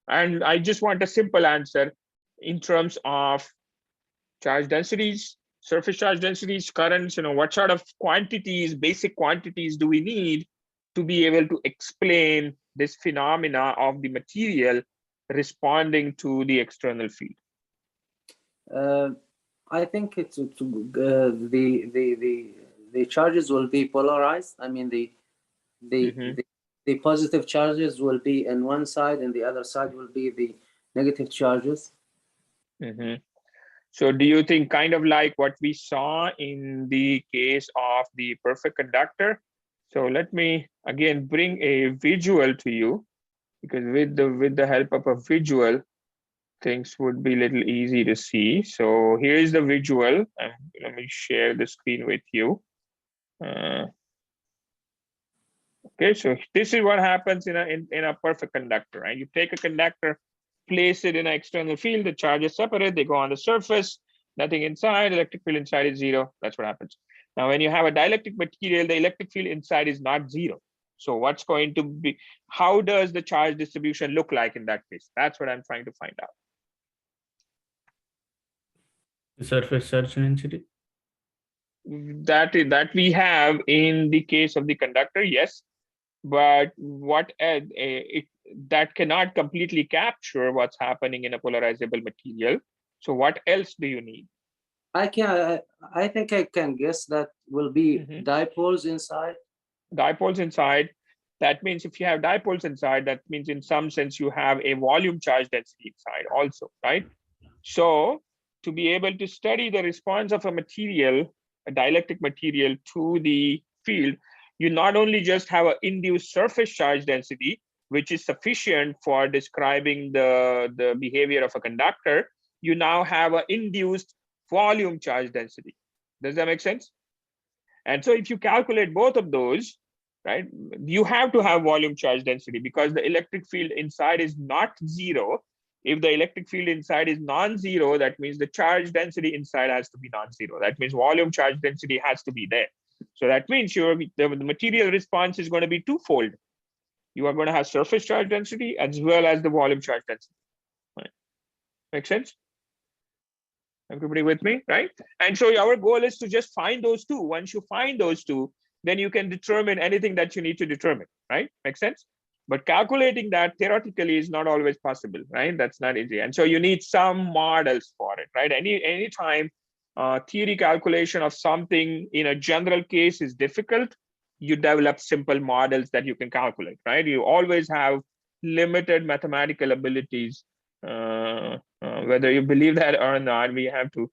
And I just want a simple answer in terms of charge densities, surface charge densities, currents, what sort of quantities, basic quantities do we need to be able to explain this phenomena of the material responding to the external field? I think it's the charges will be polarized. I mean the positive charges will be in one side, and the other side will be the negative charges. So do you think kind of like what we saw in the case of the perfect conductor? So let me again bring a visual to you, because with the help of a visual, things would be a little easy to see. So here's the visual. Let me share the screen with you. Okay, so this is what happens in a perfect conductor, right? You take a conductor, place it in an external field, the charges separate, they go on the surface, nothing inside, electric field inside is zero. That's what happens. Now, when you have a dielectric material, the electric field inside is not zero. So what's going to be, how does the charge distribution look like in that case? That's what I'm trying to find out. The surface charge density? That we have in the case of the conductor, yes. But what that cannot completely capture what's happening in a polarizable material. So what else do you need? I think I can guess that will be dipoles inside. Dipoles inside. That means if you have dipoles inside, that means in some sense you have a volume charge density inside also, right? So to be able to study the response of a material, a dielectric material, to the field, you not only just have an induced surface charge density, which is sufficient for describing the behavior of a conductor, you now have an induced volume charge density. Does that make sense? And so if you calculate both of those, right, you have to have volume charge density, because the electric field inside is not zero. If the electric field inside is non-zero, that means the charge density inside has to be non-zero. That means volume charge density has to be there. So that means the material response is going to be twofold. You are going to have surface charge density as well as the volume charge density. Right. Make sense? Everybody with me, right? And so our goal is to just find those two. Once you find those two, then you can determine anything that you need to determine, right? Make sense? But calculating that theoretically is not always possible, right? That's not easy. And so you need some models for it, right? Anytime theory calculation of something in a general case is difficult, you develop simple models that you can calculate, right? You always have limited mathematical abilities. Whether you believe that or not, we have to,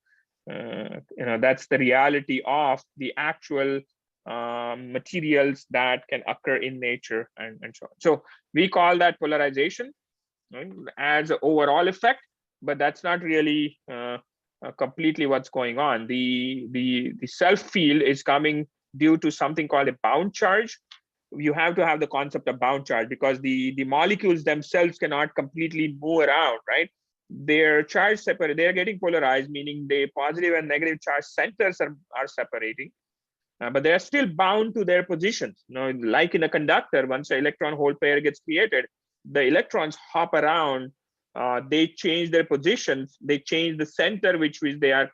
that's the reality of the actual materials that can occur in nature and so on. So we call that polarization, right, as an overall effect, but that's not really completely what's going on. The self field is coming due to something called a bound charge. You have to have the concept of bound charge because the molecules themselves cannot completely move around, right? They're charge separate, they're getting polarized, meaning the positive and negative charge centers are separating. But they are still bound to their positions. Like in a conductor, once an electron hole pair gets created, the electrons hop around, they change their positions, they change the center which they are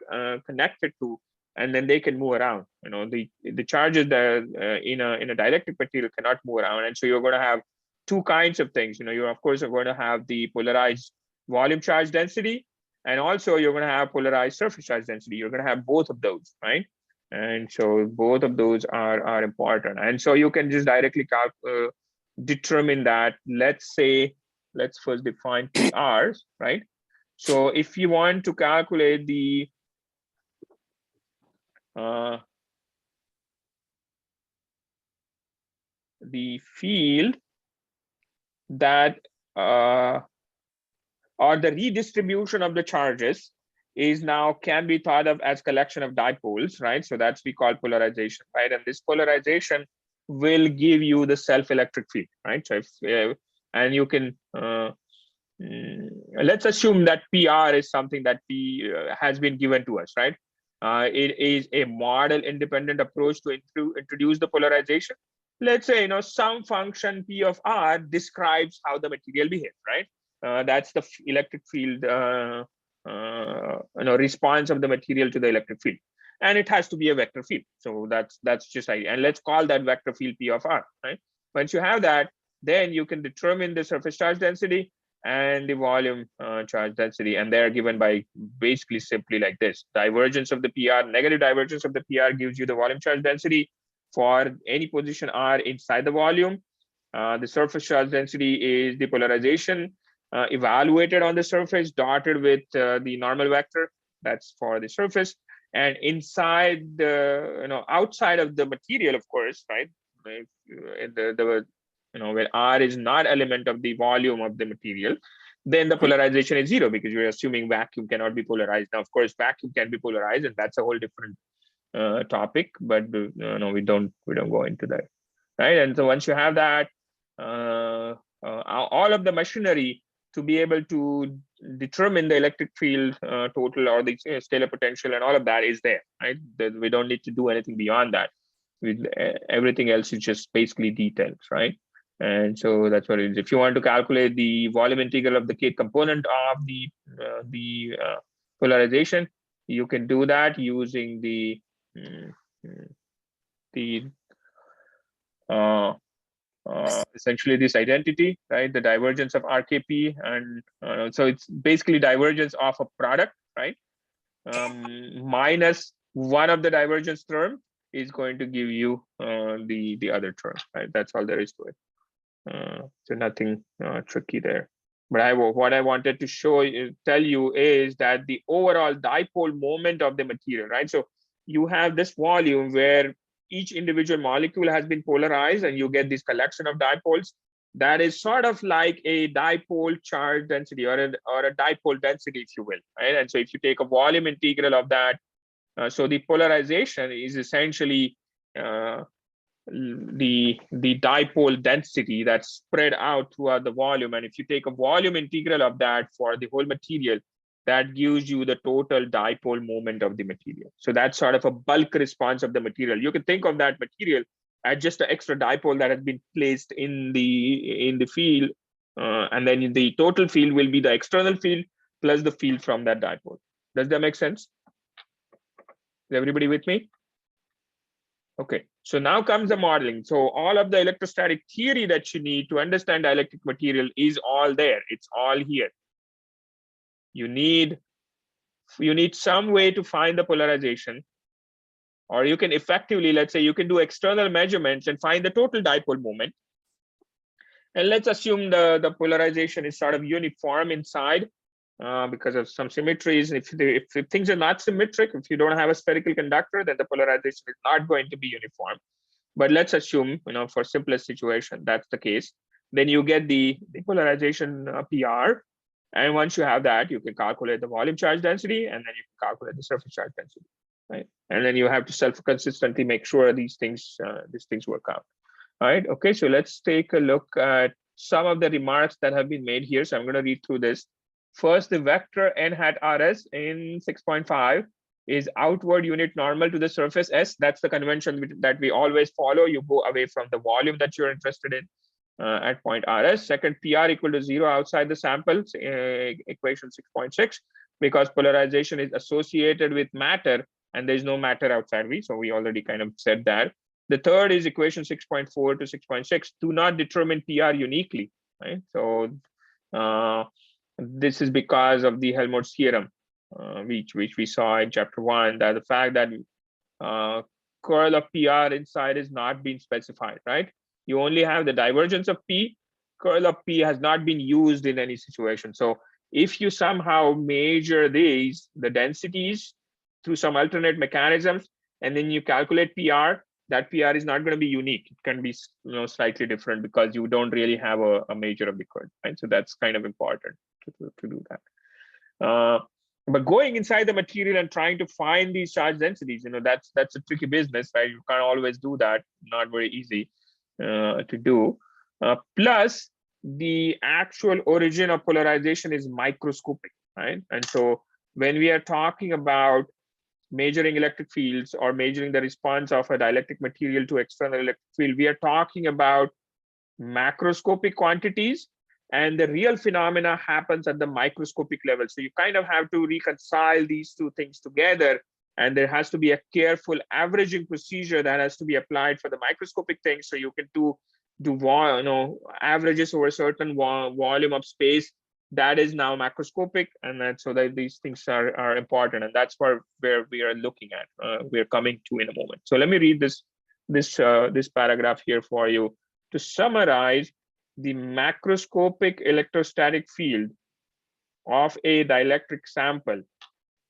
connected to, and then they can move around. The charges that in a dielectric material cannot move around, and so you're going to have two kinds of things. You of course are going to have the polarized volume charge density, and also you're going to have polarized surface charge density. You're going to have both of those, right? And so both of those are important. And so you can just directly determine that. Let's first define PRs, right? So if you want to calculate the field that or the redistribution of the charges is now can be thought of as collection of dipoles, right? So that's we call polarization, right? And this polarization will give you the self-electric field, right? So if and you can let's assume that PR is something that has been given to us, right? It is a model independent approach to introduce the polarization. Let's say some function P of R describes how the material behaves, right? That's the electric field response of the material to the electric field, and it has to be a vector field. So that's just right. And let's call that vector field P of R, right? Once you have that, then you can determine the surface charge density and the volume charge density, and they're given by basically simply like this: divergence of the PR, negative divergence of the PR gives you the volume charge density for any position R inside the volume. The surface charge density is the polarization evaluated on the surface, dotted with the normal vector. That's for the surface. And inside the, outside of the material, of course, right? Where R is not element of the volume of the material, then the polarization is 0 because you're assuming vacuum cannot be polarized. Now, of course, vacuum can be polarized, and that's a whole different topic. But we don't go into that, right? And so once you have that, all of the machinery to be able to determine the electric field total or the scalar potential and all of that is there, right? We don't need to do anything beyond that. Everything else is just basically details, right? And so that's what it is. If you want to calculate the volume integral of the K component of the polarization, you can do that using essentially this identity, right? The divergence of RKP, and so it's basically divergence of a product, right? Minus one of the divergence term is going to give you the other term, right? That's all there is to it. So nothing tricky there. But what I wanted to tell you is that the overall dipole moment of the material, right? So you have this volume where each individual molecule has been polarized, and you get this collection of dipoles. That is sort of like a dipole charge density or a dipole density, if you will, right? And so if you take a volume integral of that, so the polarization is essentially the dipole density that's spread out throughout the volume. And if you take a volume integral of that for the whole material, that gives you the total dipole moment of the material. So that's sort of a bulk response of the material. You can think of that material as just an extra dipole that has been placed in the field, and then the total field will be the external field plus the field from that dipole. Does that make sense? Is everybody with me? Okay, so now comes the modeling. So all of the electrostatic theory that you need to understand dielectric material is all there. It's all here. You need some way to find the polarization, or you can effectively, let's say, you can do external measurements and find the total dipole moment. And let's assume the polarization is sort of uniform inside because of some symmetries. If things are not symmetric, if you don't have a spherical conductor, then the polarization is not going to be uniform. But let's assume, for simplest situation, that's the case. Then you get the polarization PR. And once you have that, you can calculate the volume charge density, and then you can calculate the surface charge density, right? And then you have to self-consistently make sure these things work out. All right, okay, so let's take a look at some of the remarks that have been made here. So I'm going to read through this. First, the vector n hat rs in 6.5 is outward unit normal to the surface S. That's the convention that we always follow. You go away from the volume that you're interested in at point rs. Second, PR equal to 0 outside the samples, equation 6.6, because polarization is associated with matter and there's no matter outside V. So we already kind of said that. The third is equation 6.4 to 6.6 do not determine PR uniquely, right? So this is because of the Helmholtz theorem, which we saw in chapter 1, that the fact that curl of PR inside is not being specified, right? You only have the divergence of P. Curl of P has not been used in any situation. So if you somehow measure the densities through some alternate mechanisms, and then you calculate PR, that PR is not going to be unique. It can be slightly different because you don't really have a measure of the current, right? So that's kind of important to do that. But going inside the material and trying to find these charge densities, that's a tricky business, right? You can't always do that. Not very easy to do. Plus, the actual origin of polarization is microscopic, right? And so when we are talking about measuring electric fields or measuring the response of a dielectric material to external electric field, we are talking about macroscopic quantities, and the real phenomena happens at the microscopic level. So you kind of have to reconcile these two things together, and there has to be a careful averaging procedure that has to be applied for the microscopic things. So you can do averages over a certain volume of space that is now macroscopic, and so that these things are important, and that's where we are looking at. We're coming to in a moment. So let me read this paragraph here for you to summarize. The macroscopic electrostatic field of a dielectric sample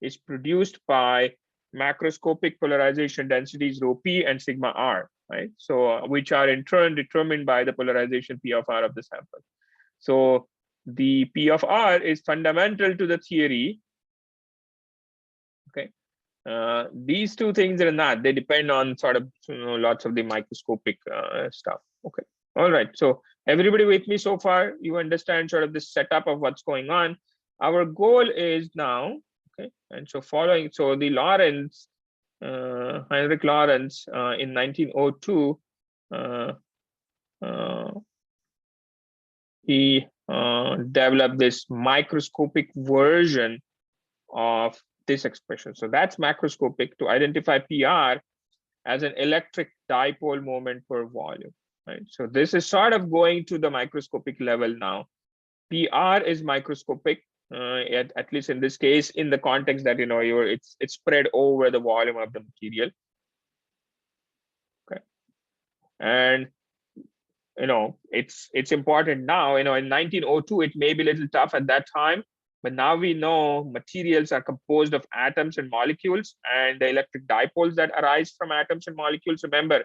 is produced by macroscopic polarization densities rho p and sigma r, right? So which are in turn determined by the polarization p of r of the sample. So the P of R is fundamental to the theory. Okay, these two things are not. They depend on sort of lots of the microscopic stuff. Okay, all right. So everybody with me so far? You understand sort of the setup of what's going on. Our goal is now, okay, and so following. So the Lorentz, Heinrich Lorentz, in 1902, he developed this microscopic version of this expression. So that's macroscopic to identify PR as an electric dipole moment per volume, right? So this is sort of going to the microscopic level now. PR is microscopic, at least in this case, in the context that it's spread over the volume of the material. Okay, and it's important now. In 1902, it may be a little tough at that time, but now we know materials are composed of atoms and molecules, and the electric dipoles that arise from atoms and molecules. Remember,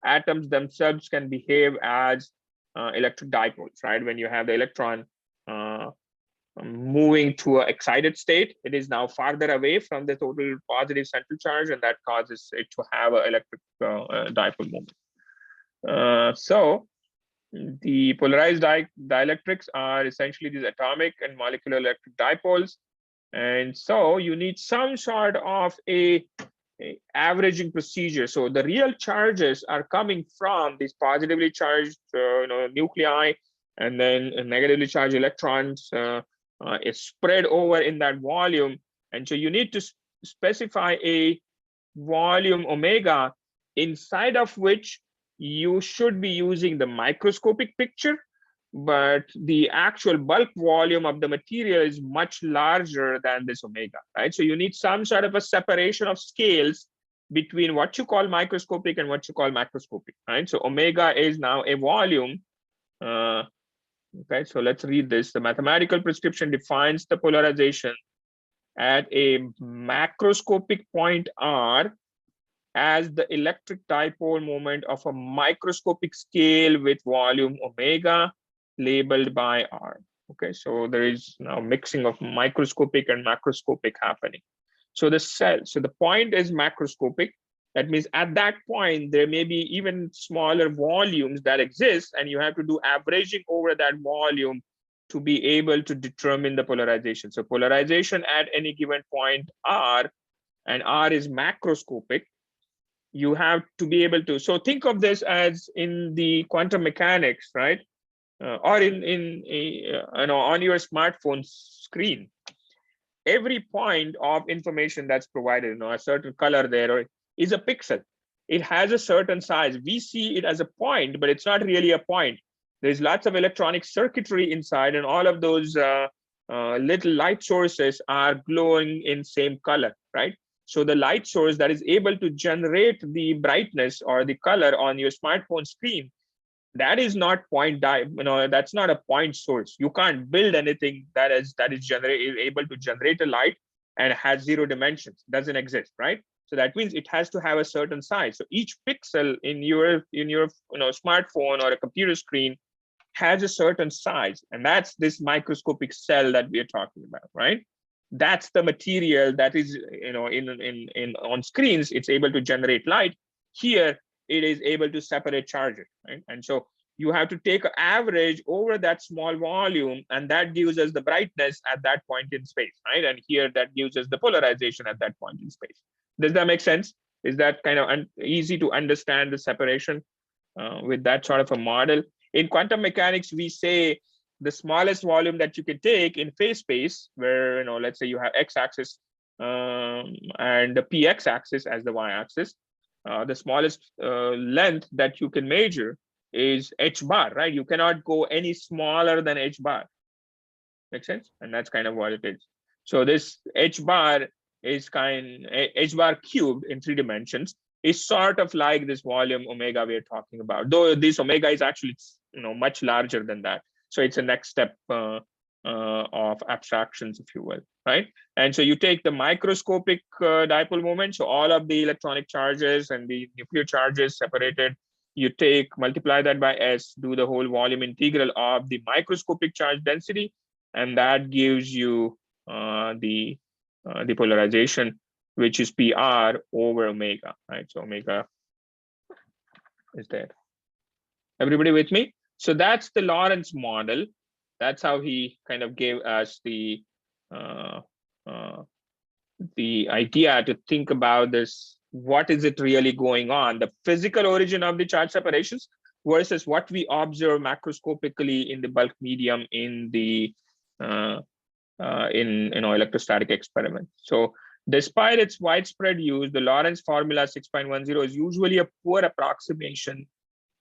atoms themselves can behave as electric dipoles, right? When you have the electron moving to an excited state, it is now farther away from the total positive central charge, and that causes it to have an electric dipole moment. So the polarized dielectrics are essentially these atomic and molecular electric dipoles. And so you need some sort of a averaging procedure. So the real charges are coming from these positively charged nuclei, and then negatively charged electrons is spread over in that volume. And so you need to specify a volume omega inside of which you should be using the microscopic picture, but the actual bulk volume of the material is much larger than this omega, right? So you need some sort of a separation of scales between what you call microscopic and what you call macroscopic, right? So omega is now a volume. Okay, so let's read this. The mathematical prescription defines the polarization at a macroscopic point R as the electric dipole moment of a microscopic scale with volume omega labeled by R. Okay, so there is now mixing of microscopic and macroscopic happening. So the point is macroscopic. That means at that point, there may be even smaller volumes that exist, and you have to do averaging over that volume to be able to determine the polarization. So polarization at any given point R, and R is macroscopic, you have to be able to, so think of this as in the quantum mechanics, right? Or on your smartphone screen. Every point of information that's provided, a certain color there, or is a pixel. It has a certain size. We see it as a point, but it's not really a point. There's lots of electronic circuitry inside, and all of those little light sources are glowing in same color, right? So the light source that is able to generate the brightness or the color on your smartphone screen, that is not that's not a point source. You can't build anything that is able to generate a light and has 0 dimensions. Doesn't exist, right? So that means it has to have a certain size. So each pixel in your smartphone or a computer screen has a certain size, and that's this microscopic cell that we are talking about, right? That's the material that is on screens. It's able to generate light. Here it is able to separate charges, right? And so you have to take an average over that small volume, and that gives us the brightness at that point in space, right? And here that gives us the polarization at that point in space. Does that make sense? Is that kind of easy to understand the separation with that sort of a model? In quantum mechanics, we say the smallest volume that you can take in phase space, where let's say you have x-axis and the px axis as the y-axis. The smallest length that you can measure is h bar, right? You cannot go any smaller than h bar. Make sense? And that's kind of what it is. So this h bar is h bar cubed in 3 dimensions is sort of like this volume omega we're talking about, though this omega is actually much larger than that. So it's a next step of abstractions, if you will, right? And so you take the microscopic dipole moment, so all of the electronic charges and the nuclear charges separated, you multiply that by s, do the whole volume integral of the microscopic charge density, and that gives you the polarization, which is PR over omega, right? So omega is there. Everybody with me? So that's the Lorentz model. That's how he kind of gave us the idea to think about this. What is it really going on? The physical origin of the charge separations versus what we observe macroscopically in the bulk medium in the electrostatic experiment. So despite its widespread use, the Lorentz formula 6.10 is usually a poor approximation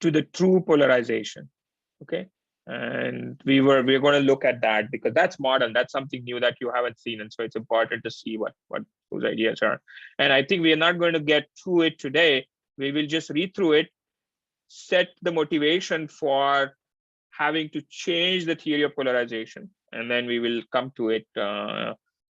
to the true polarization. Okay, and we're going to look at that because that's modern. That's something new that you haven't seen, and so it's important to see what those ideas are. And I think we are not going to get through it today. We will just read through it, set the motivation for having to change the theory of polarization, and then we will come to it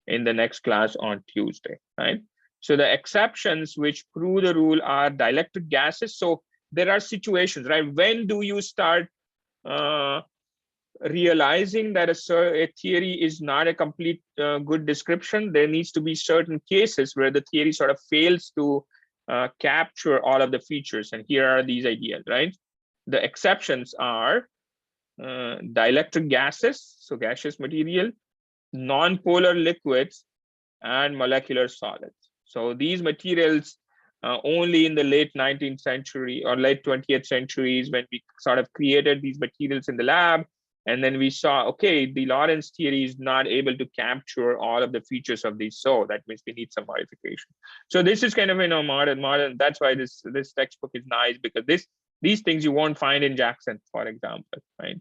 in the next class on Tuesday, right? So the exceptions which prove the rule are dielectric gases. So there are situations, right? When do you start realizing that a theory is not a complete good description? There needs to be certain cases where the theory sort of fails to capture all of the features. And here are these ideas, right? The exceptions are dielectric gases, so gaseous material, non-polar liquids, and molecular solids. So these materials only in the late 19th century or late 20th centuries, when we sort of created these materials in the lab, And then we saw, okay, the Lorentz theory is not able to capture all of the features of these. So that means we need some modification. So this is kind of, modern. That's why this textbook is nice, because these things you won't find in Jackson, for example, right?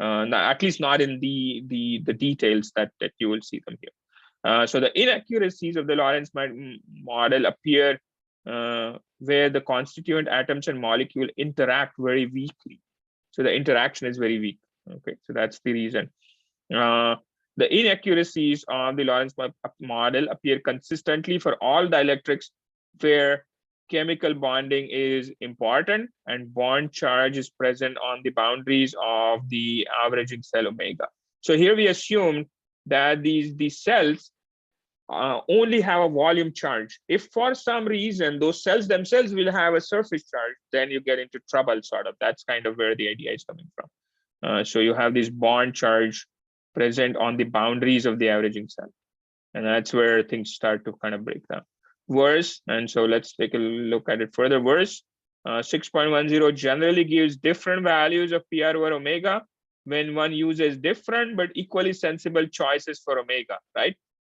At least not in the details that you will see them here. So the inaccuracies of the Lorentz model appear where the constituent atoms and molecule interact very weakly. So the interaction is very weak. Okay, so that's the reason. The inaccuracies of the Lorentz model appear consistently for all dielectrics where chemical bonding is important and bond charge is present on the boundaries of the averaging cell omega. So here we assume that these cells only have a volume charge. If for some reason those cells themselves will have a surface charge, then you get into trouble, sort of. That's kind of where the idea is coming from. So you have this bond charge present on the boundaries of the averaging cell. And that's where things start to kind of break down. Worse, and so let's take a look at it further. Worse, 6.10 generally gives different values of PR over omega when one uses different but equally sensible choices for omega, right?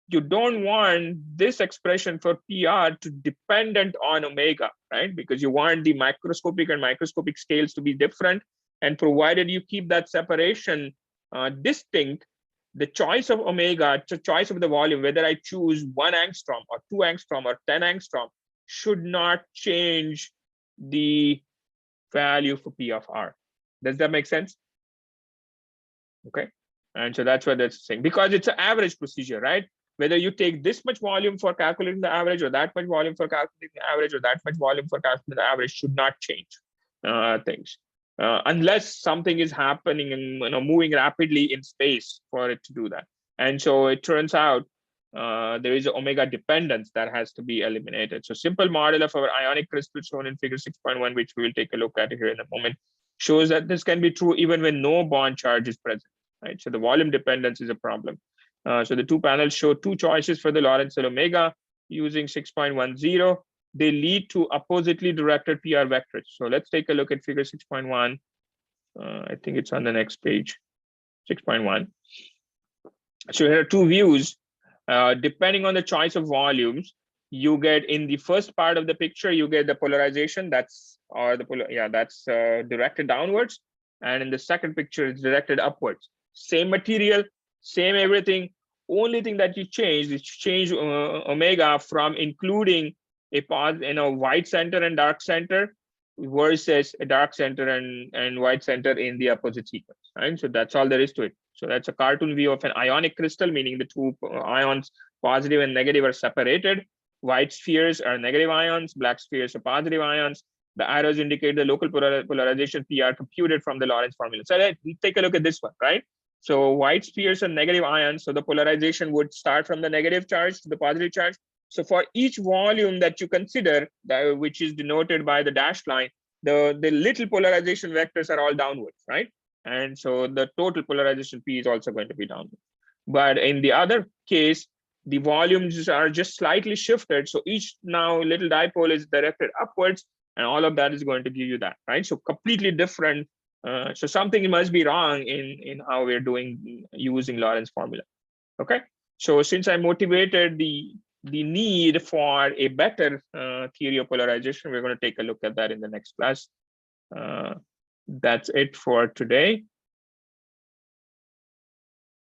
You don't want this expression for PR to dependent on omega, right? Because you want the macroscopic and microscopic scales to be different. And provided you keep that separation distinct, the choice of omega, the choice of the volume, whether I choose 1 angstrom or 2 angstrom or 10 angstrom, should not change the value for P of R. Does that make sense? Okay. And so that's what that's saying, because it's an average procedure, right? Whether you take this much volume for calculating the average, or that much volume for calculating the average, or that much volume for calculating the average should not change things. Unless something is happening and moving rapidly in space for it to do that. And so it turns out there is omega dependence that has to be eliminated. So simple model of our ionic crystal shown in figure 6.1, which we will take a look at here in a moment, shows that this can be true even when no bond charge is present, right? So the volume dependence is a problem. So the two panels show two choices for the Lorentz cell omega using 6.10. They lead to oppositely directed PR vectors. So let's take a look at figure 6.1. I think it's on the next page, 6.1. So here are two views. Depending on the choice of volumes, you get in the first part of the picture, you get the polarization that's directed downwards. And in the second picture, it's directed upwards. Same material, same everything. Only thing that you change is change omega from including a white center and dark center versus a dark center and white center in the opposite sequence, right? So that's all there is to it. So that's a cartoon view of an ionic crystal, meaning the two ions, positive and negative, are separated. White spheres are negative ions, black spheres are positive ions. The arrows indicate the local polarization PR computed from the Lorentz formula. So let's take a look at this one, right? So white spheres are negative ions, so the polarization would start from the negative charge to the positive charge. So for each volume that you consider, which is denoted by the dashed line, the little polarization vectors are all downwards, right? And so the total polarization P is also going to be downward. But in the other case, the volumes are just slightly shifted. So each now little dipole is directed upwards, and all of that is going to give you that, right? So completely different. So something must be wrong in how we're doing using Lorentz formula. Okay. So since I motivated the need for a better theory of polarization, we're going to take a look at that in the next class. That's it for today.